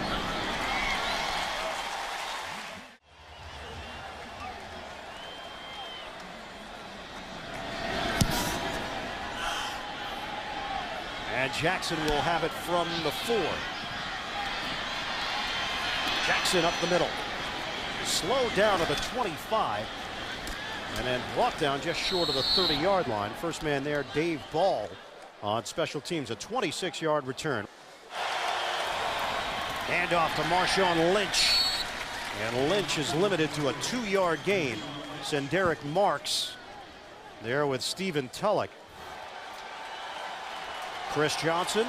And Jackson will have it from the 4. Jackson up the middle. Slowed down to the 25. And then brought down just short of the 30-yard line. First man there, Dave Ball, on special teams. A 26-yard return. Handoff to Marshawn Lynch. And Lynch is limited to a 2-yard gain. Senderick Marks there with Stephen Tulloch. Chris Johnson,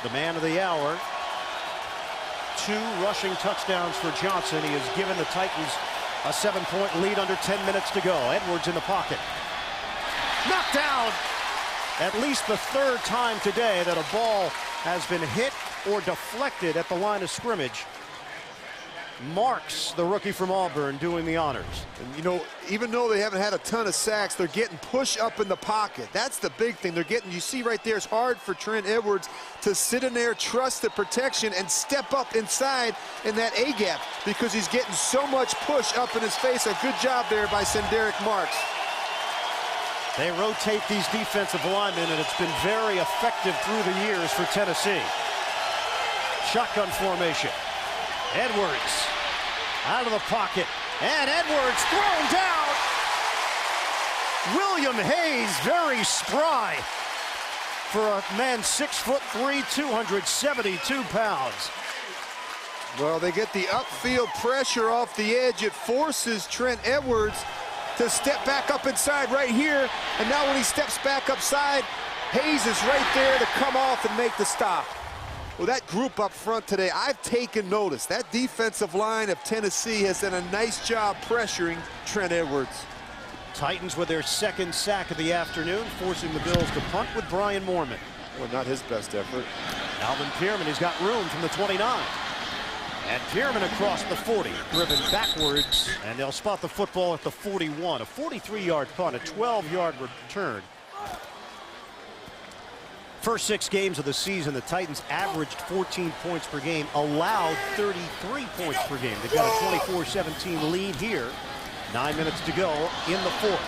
the man of the hour. 2 rushing touchdowns for Johnson. He has given the Titans a 7-point lead under 10 minutes to go. Edwards in the pocket. Knocked down. At least the 3rd time today that a ball has been hit or deflected at the line of scrimmage. Marks, the rookie from Auburn, doing the honors. And you know, even though they haven't had a ton of sacks, they're getting push up in the pocket. That's the big thing. They're getting, you see right there, it's hard for Trent Edwards to sit in there, trust the protection, and step up inside in that A-gap because he's getting so much push up in his face. A good job there by Senderick Marks. They rotate these defensive linemen, and it's been very effective through the years for Tennessee. Shotgun formation. Edwards out of the pocket, and Edwards thrown down. William Hayes, very spry for a man 6'3", 272 pounds. Well, they get the upfield pressure off the edge. It forces Trent Edwards to step back up inside right here. And now when he steps back upside, Hayes is right there to come off and make the stop. Well, that group up front today, I've taken notice. That defensive line of Tennessee has done a nice job pressuring Trent Edwards. Titans with their 2nd sack of the afternoon, forcing the Bills to punt with Brian Moorman. Well, not his best effort. Alvin Pierman, he's got room from the 29. And Pierman across the 40, driven backwards, and they'll spot the football at the 41. A 43-yard punt, a 12-yard return. First 6 games of the season, the Titans averaged 14 points per game, allowed 33 points per game. They've got a 24-17 lead here. 9 minutes to go in the 4th.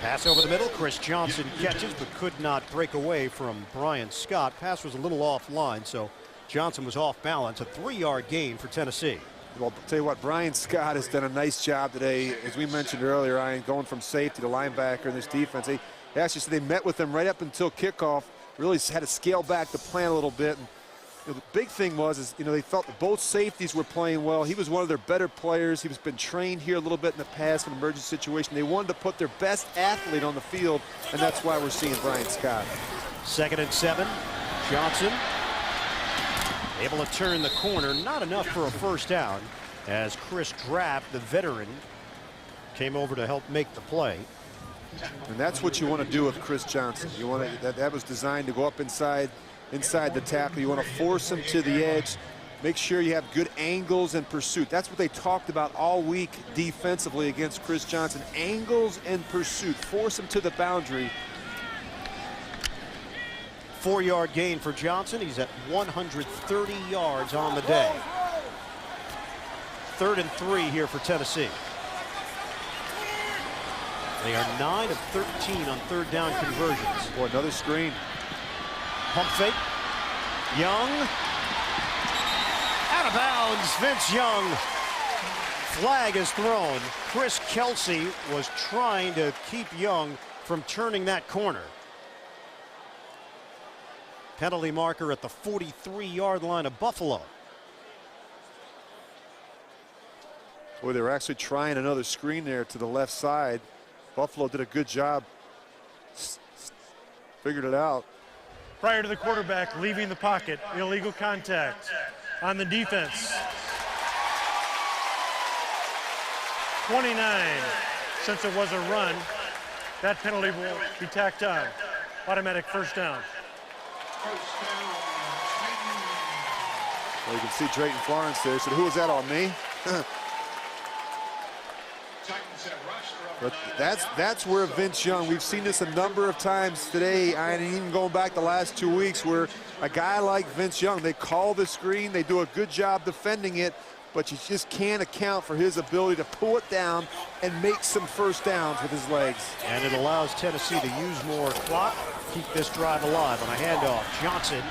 Pass over the middle. Chris Johnson catches, but could not break away from Brian Scott. Pass was a little offline, so Johnson was off balance. A 3-yard gain for Tennessee. Well, I'll tell you what, Brian Scott has done a nice job today. As we mentioned earlier, Ryan, going from safety to linebacker in this defense. They actually said they met with him right up until kickoff. Really had to scale back the plan a little bit. And, the big thing was, they felt that both safeties were playing well. He was one of their better players. He's been trained here a little bit in the past in an emergency situation. They wanted to put their best athlete on the field, and that's why we're seeing Brian Scott. 2nd and 7. Johnson able to turn the corner. Not enough for a first down as Chris Draft, the veteran, came over to help make the play. And that's what you want to do with Chris Johnson. You want to, that was designed to go up inside the tackle. You want to force him to the edge. Make sure you have good angles and pursuit. That's what they talked about all week defensively against Chris Johnson. Angles and pursuit. Force him to the boundary. 4-yard gain for Johnson. He's at 130 yards on the day. 3rd and 3 here for Tennessee. They are 9 of 13 on 3rd down conversions. Boy, another screen. Pump fake. Young. Out of bounds. Vince Young. Flag is thrown. Chris Kelsey was trying to keep Young from turning that corner. Penalty marker at the 43-yard line of Buffalo. Boy, they were actually trying another screen there to the left side. Buffalo did a good job. Figured it out. Prior to the quarterback leaving the pocket, illegal contact on the defense. 29, since it was a run, that penalty will be tacked on. Automatic first down. Well, you can see Drayton Florence there. So who was that on me? But that's where Vince Young, we've seen this a number of times today, and even going back the last 2 weeks, where a guy like Vince Young, they call the screen, they do a good job defending it, but you just can't account for his ability to pull it down and make some first downs with his legs. And it allows Tennessee to use more clock, keep this drive alive on a handoff. Johnson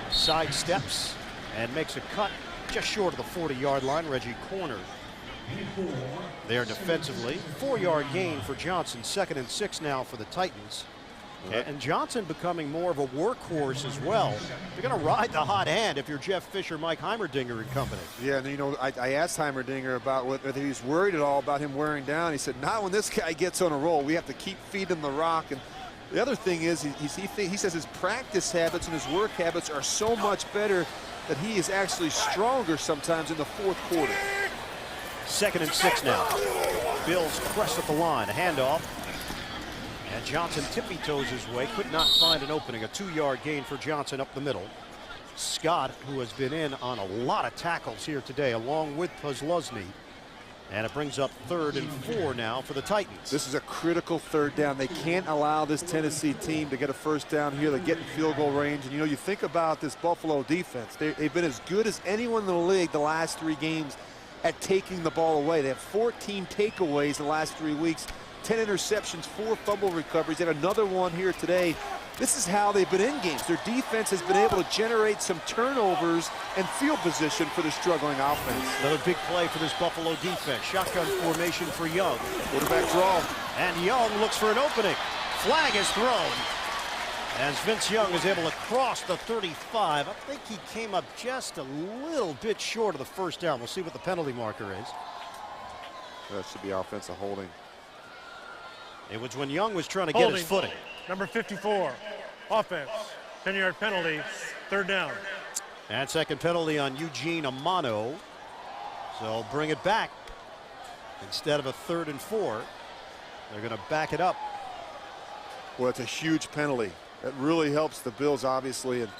sidesteps and makes a cut just short of the 40-yard line. Reggie cornered there defensively. 4-yard gain for Johnson. 2nd and 6 now for the Titans. And Johnson becoming more of a workhorse as well. You're going to ride the hot hand if you're Jeff Fisher, Mike Heimerdinger and company. Yeah, and I asked Heimerdinger about whether he was worried at all about him wearing down. He said, not when this guy gets on a roll. We have to keep feeding him the rock. And the other thing is, he says his practice habits and his work habits are so much better that he is actually stronger sometimes in the 4th quarter. 2nd and 6 now. Bills press at the line. A handoff. And Johnson tippy-toes his way. Could not find an opening. A 2-yard gain for Johnson up the middle. Scott, who has been in on a lot of tackles here today, along with Posluszny. And it brings up 3rd and 4 now for the Titans. This is a critical 3rd down. They can't allow this Tennessee team to get a first down here. They get in field goal range. And, you think about this Buffalo defense. They've been as good as anyone in the league the last 3 games at taking the ball away. They have 14 takeaways in the last 3 weeks, 10 interceptions, 4 fumble recoveries. They have another one here today. This is how they've been in games. Their defense has been able to generate some turnovers and field position for the struggling offense. Another big play for this Buffalo defense. Shotgun formation for Young. Quarterback draw. And Young looks for an opening. Flag is thrown as Vince Young is able to cross the 35. I think he came up just a little bit short of the first down. We'll see what the penalty marker is. That should be offensive holding. It was when Young was trying to get his footing. Number 54, offense, 10-yard penalty, 3rd down. And 2nd penalty on Eugene Amano. So bring it back. Instead of a 3rd and 4, they're going to back it up. Well, it's a huge penalty. That really helps the Bills, obviously. And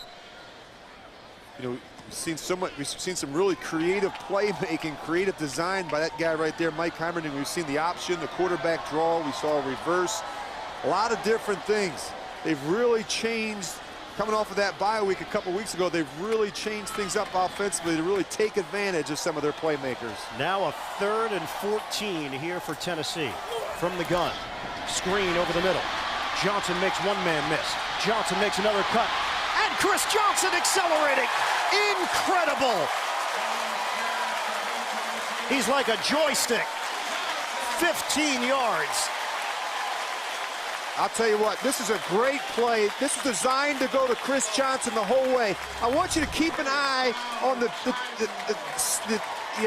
you know, we've seen some really creative playmaking, creative design by that guy right there, Mike Heimerdinger. We've seen the option, the quarterback draw. We saw a reverse, a lot of different things. They've really changed. Coming off of that bye week a couple weeks ago, they've really changed things up offensively to really take advantage of some of their playmakers. Now a 3rd and 14 here for Tennessee. From the gun, screen over the middle. Johnson makes one man miss. Johnson makes another cut. And Chris Johnson accelerating. Incredible. He's like a joystick. 15 yards. I'll tell you what, this is a great play. This is designed to go to Chris Johnson the whole way. I want you to keep an eye on the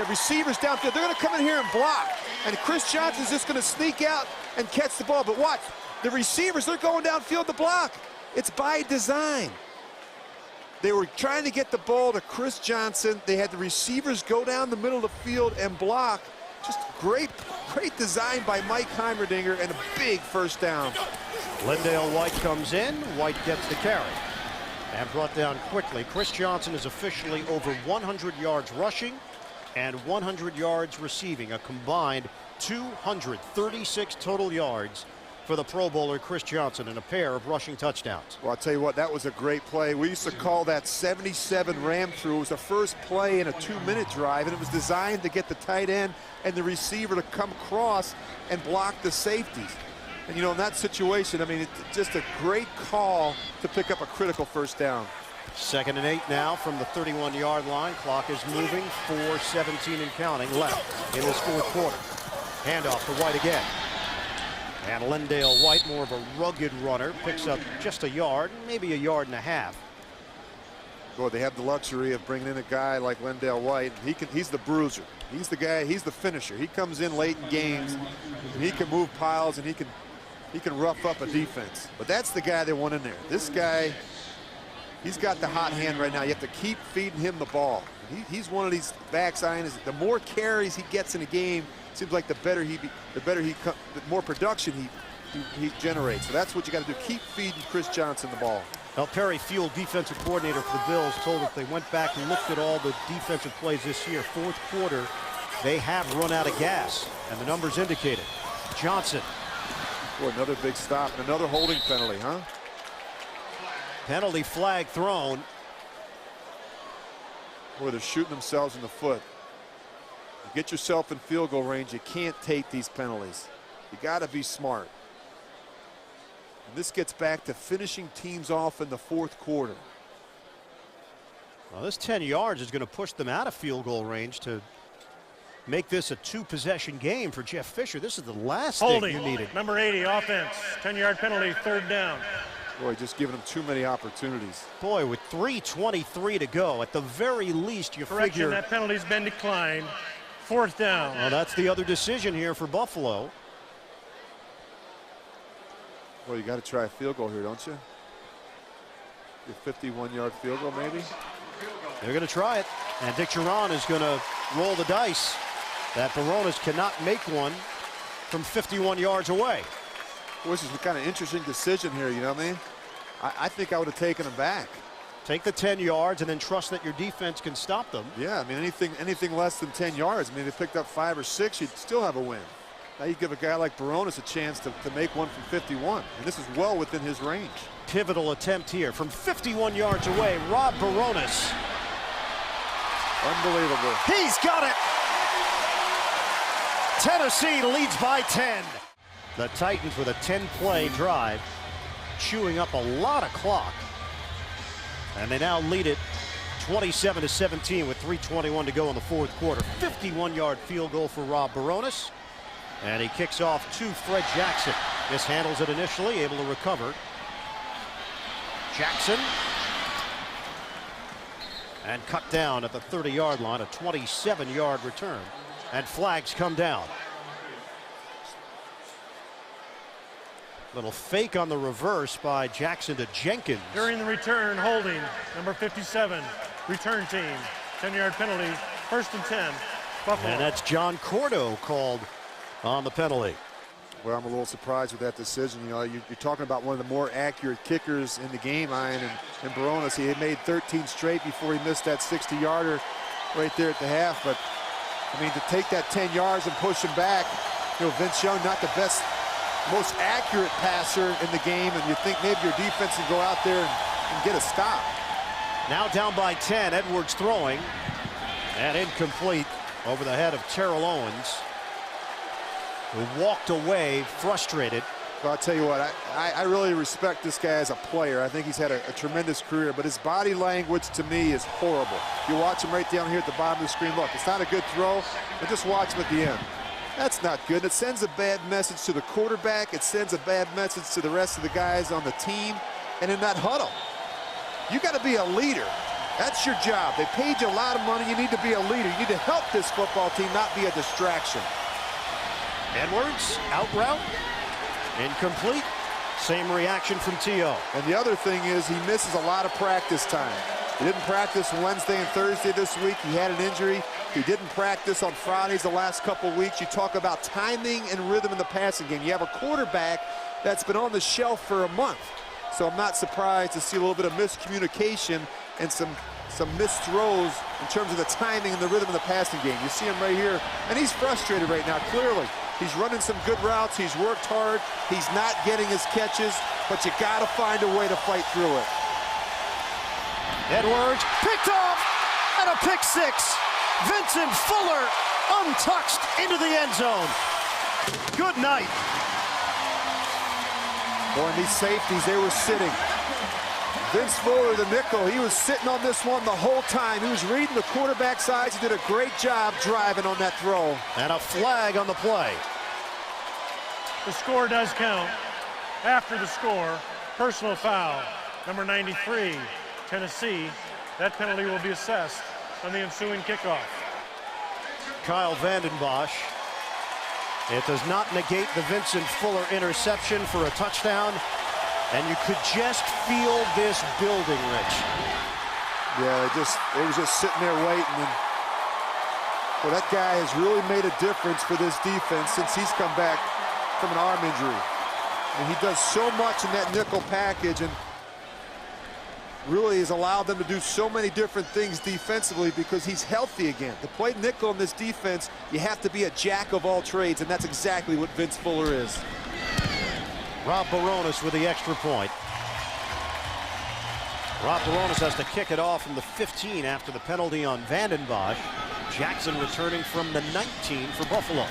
receivers downfield. They're going to come in here and block. And Chris Johnson's just going to sneak out and catch the ball. But watch, the receivers, they're going downfield to block. It's by design. They were trying to get the ball to Chris Johnson. They had the receivers go down the middle of the field and block. Just great design by Mike Heimerdinger and a big first down. LenDale White comes in. White gets the carry. And brought down quickly. Chris Johnson is officially over 100 yards rushing and 100 yards receiving. A combined 236 total yards for the Pro Bowler Chris Johnson and a pair of rushing touchdowns. Well, I'll tell you what, that was a great play. We used to call that 77 ram through. It was the first play in a 2-minute drive, and it was designed to get the tight end and the receiver to come across and block the safeties. And, you know, in that situation, I mean, it's just a great call to pick up a critical first down. 2nd and 8 now from the 31-yard line. Clock is moving. 4:17 and counting left in this 4th quarter. Handoff to White again. And LenDale White, more of a rugged runner, picks up just a yard, maybe a yard and a half. Boy, they have the luxury of bringing in a guy like LenDale White. He's the bruiser. He's the guy. He's the finisher. He comes in late in games, and he can move piles, and he can rough up a defense. But that's the guy they want in there. This guy, he's got the hot hand right now. You have to keep feeding him the ball. He's one of these backs. The more carries he gets in a game, seems like the more production he generates. So that's what you got to do. Keep feeding Chris Johnson the ball. Well, Perry Field, defensive coordinator for the Bills, told us they went back and looked at all the defensive plays this year. 4th quarter, they have run out of gas, and the numbers indicate it. Johnson. Boy, another big stop, another holding penalty, huh? Penalty flag thrown. Boy, they're shooting themselves in the foot. You get yourself in field goal range, you can't take these penalties. You got to be smart. And this gets back to finishing teams off in the 4th quarter. Well, this 10 yards is going to push them out of field goal range to make this a 2-possession game for Jeff Fisher. This is the last thing you needed. Number 80, offense. 10-yard penalty, 3rd down. Boy, just giving them too many opportunities. Boy, with 3:23 to go, at the very least, you figure that penalty's been declined. 4th down. Well, that's the other decision here for Buffalo. Well, you got to try a field goal here, don't you? Your 51-yard field goal, maybe? They're going to try it. And Dick Jauron is going to roll the dice that Barones cannot make one from 51 yards away. Boy, this is a kind of interesting decision here, you know what I mean? I think I would have taken him back. Take the 10 yards and then trust that your defense can stop them. Yeah, I mean, anything less than 10 yards. I mean, if they picked up 5 or 6, you'd still have a win. Now you give a guy like Barones a chance to make one from 51, and this is well within his range. Pivotal attempt here from 51 yards away. Rob Barones. Unbelievable. He's got it. Tennessee leads by 10. The Titans with a 10-play drive, chewing up a lot of clock. And they now lead it 27-17 with 3:21 to go in the 4th quarter. 51-yard field goal for Rob Barones. And he kicks off to Fred Jackson. Mishandles it initially, able to recover. Jackson. And cut down at the 30-yard line, a 27-yard return. And flags come down. Little fake on the reverse by Jackson to Jenkins. During the return, holding, number 57, return team. 10-yard penalty, 1st and 10, Buffalo. And that's John Cordo called on the penalty. Well, I'm a little surprised with that decision. You know, you're talking about one of the more accurate kickers in the game, Ian, and Barones. He had made 13 straight before he missed that 60-yarder right there at the half. But, I mean, to take that 10 yards and push him back, you know, Vince Young, not the best, most accurate passer in the game, and you think maybe your defense can go out there and get a stop. Now down by 10, Edwards throwing, and incomplete over the head of Terrell Owens, who walked away frustrated. Well, I'll tell you what, I really respect this guy as a player. I think he's had a tremendous career, but his body language to me is horrible. You watch him right down here at the bottom of the screen. Look, it's not a good throw, but just watch him at the end. That's not good. It sends a bad message to the quarterback. It sends a bad message to the rest of the guys on the team. And in that huddle, you got to be a leader. That's your job. They paid you a lot of money. You need to be a leader. You need to help this football team, not be a distraction. Edwards, out route, incomplete. Same reaction from T.O. And the other thing is he misses a lot of practice time. He didn't practice Wednesday and Thursday this week. He had an injury. He didn't practice on Fridays the last couple weeks. You talk about timing and rhythm in the passing game. You have a quarterback that's been on the shelf for a month. So I'm not surprised to see a little bit of miscommunication and some missed throws in terms of the timing and the rhythm of the passing game. You see him right here, and he's frustrated right now, clearly. He's running some good routes. He's worked hard. He's not getting his catches, but you got to find a way to fight through it. Edwards picked off, and a pick six. Vincent Fuller untouched into the end zone. Good night. Boy, and these safeties, they were sitting. Vince Fuller, the nickel, he was sitting on this one the whole time. He was reading the quarterback's eyes. He did a great job driving on that throw. And a flag on the play. The score does count. After the score, personal foul, number 93, Tennessee. That penalty will be assessed on the ensuing kickoff. Kyle Vanden Bosch. It does not negate the Vincent Fuller interception for a touchdown. And you could just feel this building, Rich. Yeah, it was just sitting there waiting. And, well, that guy has really made a difference for this defense since he's come back from an arm injury. And he does so much in that nickel package and really has allowed them to do so many different things defensively because he's healthy again. To play nickel in this defense, you have to be a jack of all trades, and that's exactly what Vince Fuller is. Rob Barones with the extra point. Rob Barones has to kick it off from the 15 after the penalty on Vanden Bosch. Jackson returning from the 19 for Buffalo.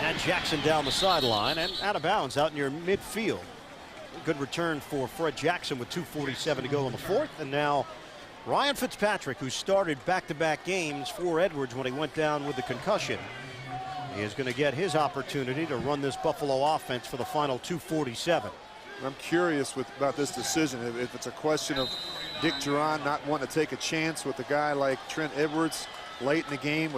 And Jackson down the sideline and out of bounds out near midfield. Good return for Fred Jackson with 2:47 to go in the fourth. And now Ryan Fitzpatrick, who started back-to-back games for Edwards when he went down with the concussion, he is going to get his opportunity to run this Buffalo offense for the final 2:47. I'm curious about this decision. If it's a question of Dick Jauron not wanting to take a chance with a guy like Trent Edwards late in the game,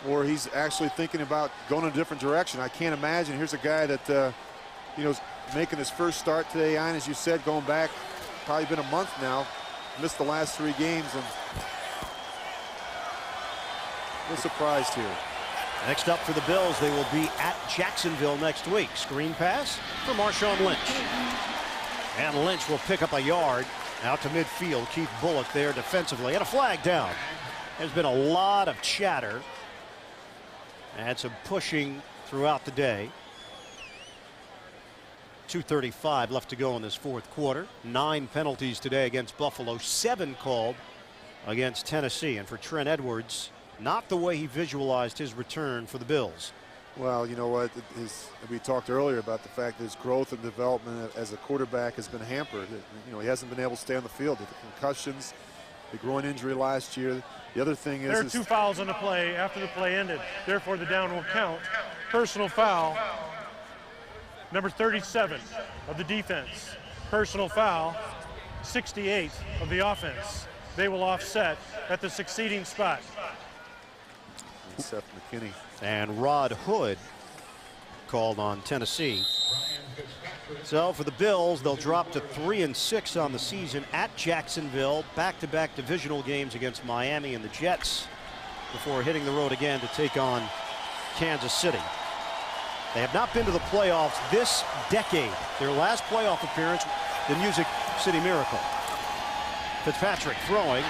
or he's actually thinking about going in a different direction. I can't imagine. Here's a guy that you know, is making his first start today, Ian, as you said, going back probably been a month now. Missed the last 3 games, and no surprise here. Next up for the Bills, they will be at Jacksonville next week. Screen pass for Marshawn Lynch. And Lynch will pick up a yard out to midfield. Keith Bullock there defensively, and a flag down. There's been a lot of chatter and some pushing throughout the day. 2:35 left to go in this fourth quarter. 9 penalties today against Buffalo, 7 called against Tennessee. And for Trent Edwards, not the way he visualized his return for the Bills. Well, you know what? We talked earlier about the fact that his growth and development as a quarterback has been hampered. You know, he hasn't been able to stay on the field. The concussions, the groin injury last year. The other thing is... There are 2 fouls on the play after the play ended. Therefore, the down will count. Personal foul, number 37 of the defense. Personal foul, 68 of the offense. They will offset at the succeeding spot. Seth McKinney. And Rod Hood called on Tennessee. So for the Bills, they'll drop to 3-6 on the season at Jacksonville. Back-to-back divisional games against Miami and the Jets before hitting the road again to take on Kansas City. They have not been to the playoffs this decade. Their last playoff appearance, the Music City Miracle. Fitzpatrick throwing.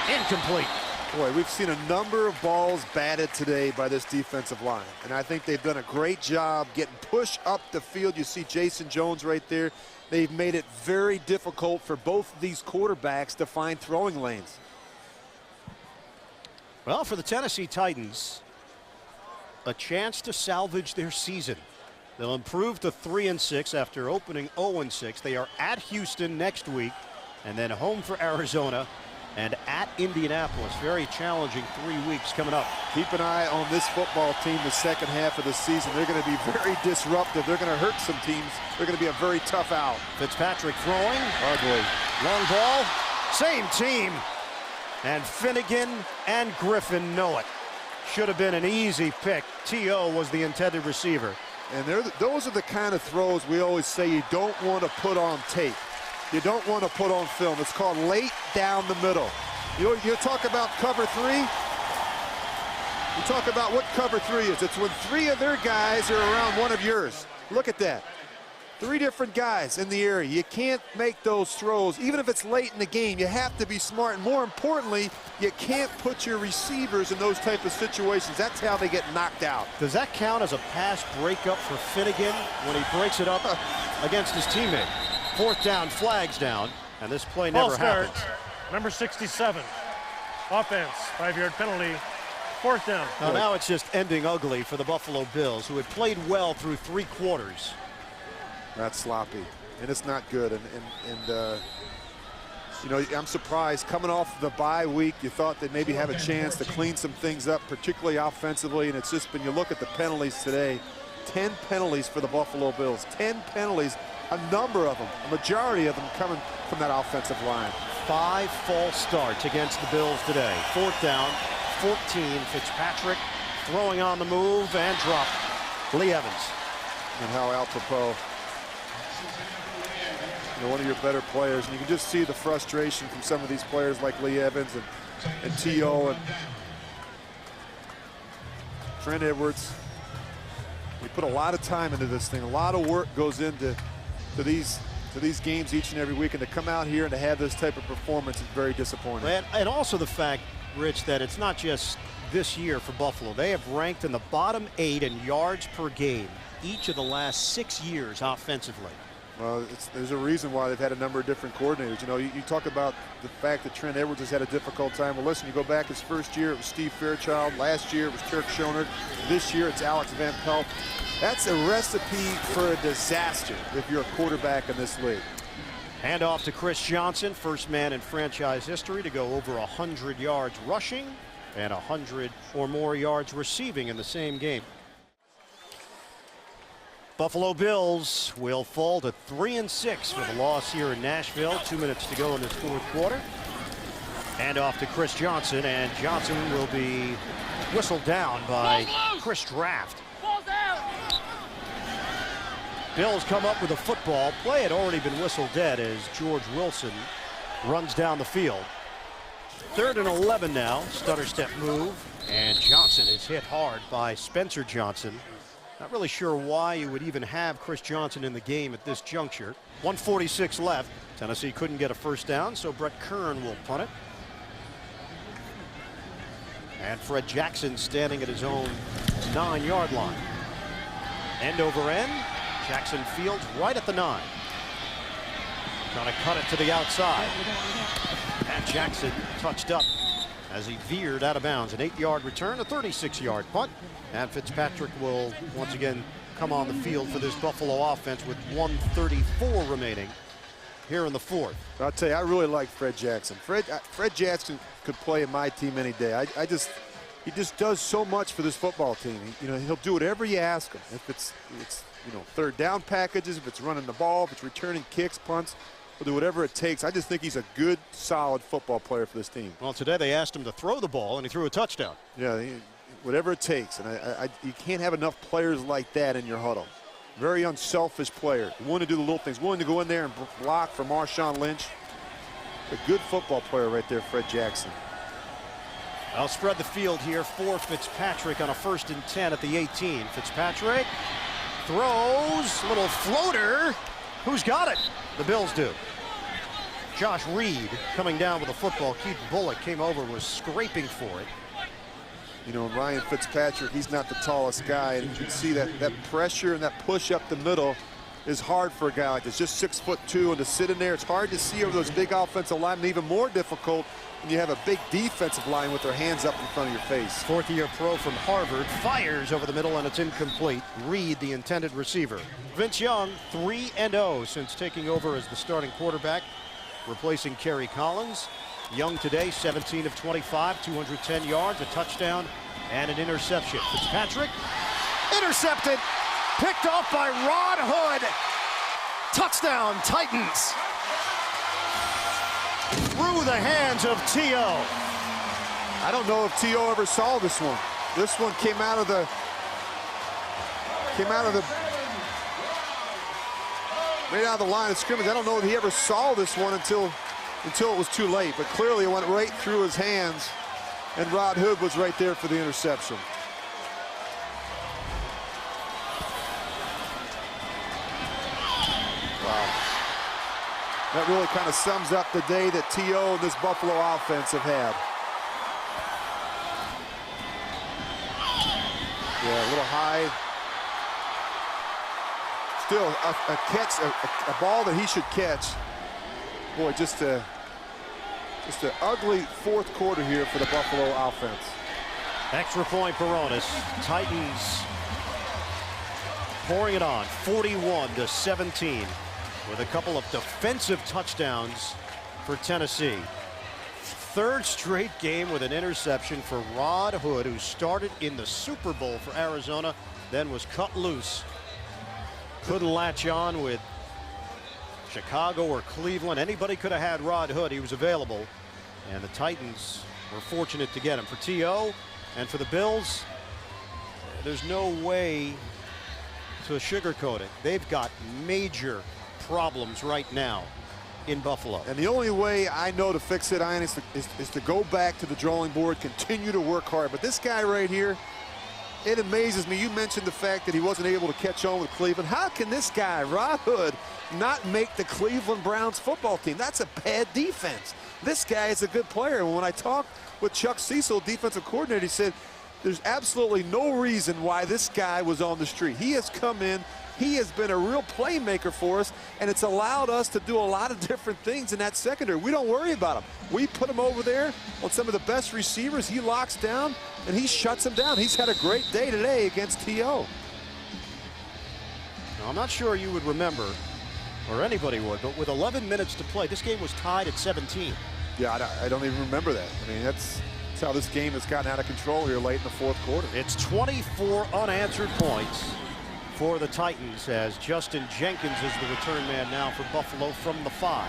Incomplete. Boy, we've seen a number of balls batted today by this defensive line, and I think they've done a great job getting pushed up the field. You see Jason Jones right there. They've made it very difficult for both of these quarterbacks to find throwing lanes. Well, for the Tennessee Titans, a chance to salvage their season. They'll improve to 3-6 after opening 0-6. They are at Houston next week, and then home for Arizona and at Indianapolis. Very challenging 3 weeks coming up. Keep an eye on this football team the second half of the season. They're going to be very disruptive. They're going to hurt some teams. They're going to be a very tough out. Fitzpatrick throwing. Ugly. Long ball. Same team. And Finnegan and Griffin know it. Should have been an easy pick. T.O. was the intended receiver. And those are the kind of throws we always say you don't want to put on tape. You don't want to put on film. It's called late down the middle. You talk about cover three. You talk about what cover three is. It's when three of their guys are around one of yours. Look at that. Three different guys in the area. You can't make those throws. Even if it's late in the game, you have to be smart. And more importantly, you can't put your receivers in those type of situations. That's how they get knocked out. Does that count as a pass breakup for Finnegan when he breaks it up against his teammate? Fourth down, flags down, and this play never happens. Number 67. Offense, 5-yard penalty. Fourth down. Now it's just ending ugly for the Buffalo Bills, who had played well through 3 quarters. That's sloppy, and it's not good. You know, I'm surprised coming off the bye week. You thought they'd maybe have a chance to clean some things up, particularly offensively, and it's just been, you look at the penalties today, 10 penalties for the Buffalo Bills. 10 penalties, a number of them, a majority of them coming from that offensive line. 5 false starts against the Bills today. Fourth down, 14. Fitzpatrick throwing on the move and dropped. Lee Evans. And how apropos. You know, one of your better players, and you can just see the frustration from some of these players like Lee Evans and T.O. and Trent Edwards. We put a lot of time into this thing. A lot of work goes into these games each and every week, and to come out here and to have this type of performance is very disappointing. And also the fact, Rich, that it's not just this year for Buffalo. They have ranked in the bottom 8 in yards per game each of the last 6 years offensively. Well, there's a reason why they've had a number of different coordinators. You know, you talk about the fact that Trent Edwards has had a difficult time. Well, listen, you go back his first year, it was Steve Fairchild. Last year, it was Turk Schoner. This year, it's Alex Van Pelt. That's a recipe for a disaster if you're a quarterback in this league. Hand off to Chris Johnson, first man in franchise history to go over 100 yards rushing and 100 or more yards receiving in the same game. Buffalo Bills will fall to 3-6 for the loss here in Nashville. 2 minutes to go in this fourth quarter. Hand off to Chris Johnson, and Johnson will be whistled down by Chris Draft. Bills come up with a football. Play had already been whistled dead as George Wilson runs down the field. 3rd and 11 now. Stutter step move, and Johnson is hit hard by Spencer Johnson. Not really sure why you would even have Chris Johnson in the game at this juncture. 1:46 left. Tennessee couldn't get a first down, so Brett Kern will punt it. And Fred Jackson standing at his own 9-yard line. End over end. Jackson fields right at the 9. Trying to cut it to the outside. And Jackson touched up as he veered out of bounds. An 8-yard return, a 36-yard punt. And Fitzpatrick will once again come on the field for this Buffalo offense with 1:34 remaining here in the fourth. I'll tell you, I really like Fred Jackson. Fred Jackson could play in my team any day. He just does so much for this football team. He'll do whatever you ask him. If it's third down packages, if it's running the ball, if it's returning kicks, punts, he'll do whatever it takes. I just think he's a good, solid football player for this team. Well, today they asked him to throw the ball, and he threw a touchdown. Yeah, whatever it takes. And you can't have enough players like that in your huddle. Very unselfish player. Willing to do the little things. Willing to go in there and block for Marshawn Lynch. A good football player right there, Fred Jackson. I'll spread the field here for Fitzpatrick on a 1st and 10 at the 18. Fitzpatrick throws, little floater. Who's got it? The Bills do. Josh Reed coming down with the football. Keith Bulluck came over, was scraping for it. You know, Ryan Fitzpatrick, he's not the tallest guy, and you can see that pressure and that push up the middle is hard for a guy like this. Just 6'2", and to sit in there, it's hard to see over those big offensive linemen. Even more difficult when you have a big defensive line with their hands up in front of your face. 4th-year pro from Harvard fires over the middle, and it's incomplete. Reed, the intended receiver. Vince Young, 3-0 since taking over as the starting quarterback, replacing Kerry Collins. Young today, 17 of 25, 210 yards, a touchdown, and an interception. Fitzpatrick, intercepted, picked off by Rod Hood. Touchdown, Titans. Through the hands of T.O. I don't know if T.O. ever saw this one. This one came out of the right out of the line of scrimmage. I don't know if he ever saw this one until it was too late, but clearly it went right through his hands, and Rod Hood was right there for the interception. Wow. That really kind of sums up the day that T.O. and this Buffalo offense have had. Yeah, a little high. Still a catch, a ball that he should catch. Boy, just an ugly 4th quarter here for the Buffalo offense. Extra point, Baronis. Titans pouring it on, 41-17, with a couple of defensive touchdowns for Tennessee. 3rd straight game with an interception for Rod Hood, who started in the Super Bowl for Arizona, then was cut loose. Couldn't latch on with Chicago or Cleveland. Anybody could have had Rod Hood. He was available, and the Titans were fortunate to get him. For T.O. and for the Bills, there's no way to sugarcoat it. They've got major problems right now in Buffalo. And the only way I know to fix it, Ian, is to go back to the drawing board, continue to work hard. But this guy right here, it amazes me. You mentioned the fact that he wasn't able to catch on with Cleveland. How can this guy, Rod Hood, not make the Cleveland Browns football team? That's a bad defense. This guy is a good player. And when I talked with Chuck Cecil, defensive coordinator, he said there's absolutely no reason why this guy was on the street. He has come in. He has been a real playmaker for us, and it's allowed us to do a lot of different things in that secondary. We don't worry about him. We put him over there on some of the best receivers. He locks down, and he shuts them down. He's had a great day today against T.O. Now, I'm not sure you would remember, or anybody would, but with 11 minutes to play, this game was tied at 17. Yeah, I don't even remember that. I mean, that's how this game has gotten out of control here late in the 4th quarter. It's 24 unanswered points for the Titans, as Justin Jenkins is the return man now for Buffalo from the 5.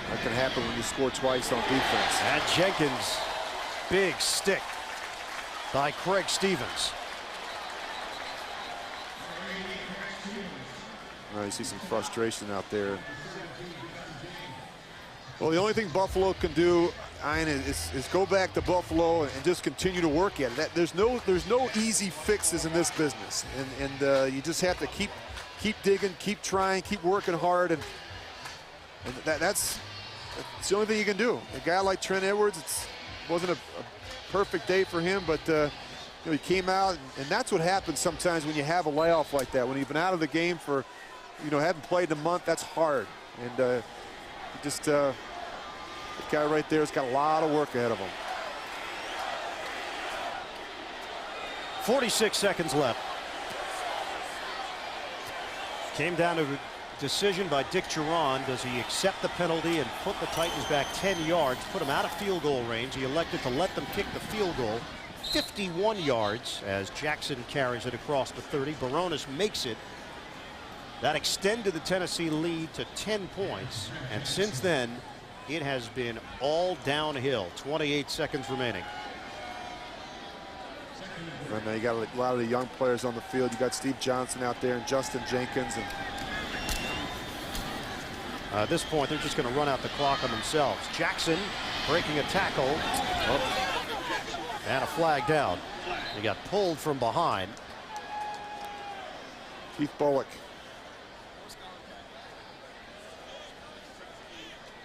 That can happen when you score twice on defense. And Jenkins, big stick by Craig Stevens. You see some frustration out there. Well, the only thing Buffalo can do, Ian, is go back to Buffalo and just continue to work at it. There's no easy fixes in this business, and you just have to keep digging, keep trying, keep working hard, and that's the only thing you can do. A guy like Trent Edwards, it wasn't a perfect day for him, but you know, he came out, and that's what happens sometimes when you have a layoff like that. When you've been out of the game for, you know, haven't played in a month, that's hard, and just the guy right there has got a lot of work ahead of him. 46 seconds left. Came down to a decision by Dick Jauron. Does he accept the penalty and put the Titans back 10 yards, put them out of field goal range? He elected to let them kick the field goal 51 yards as Jackson carries it across the 30. Baronis makes it. That extended the Tennessee lead to 10 points, and since then it has been all downhill. 28 seconds remaining. Right now you got a lot of the young players on the field. You got Steve Johnson out there and Justin Jenkins. And at this point, they're just going to run out the clock on themselves. Jackson breaking a tackle. And a flag down. He got pulled from behind. Keith Bullock.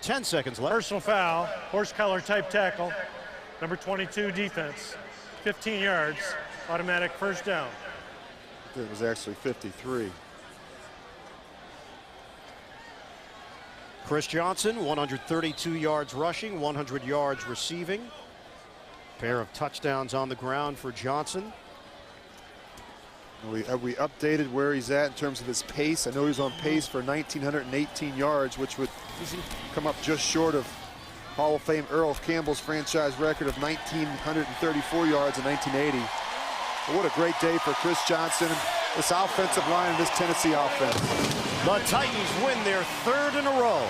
10 seconds left. Personal foul, horse collar type tackle, number 22 defense, 15 yards, automatic first down. It was actually 53. Chris Johnson, 132 yards rushing, 100 yards receiving. Pair of touchdowns on the ground for Johnson. Have we updated where he's at in terms of his pace? I know he's on pace for 1,918 yards, which would come up just short of Hall of Fame Earl Campbell's franchise record of 1,934 yards in 1980. But what a great day for Chris Johnson, this offensive line and this Tennessee offense. The Titans win their third in a row.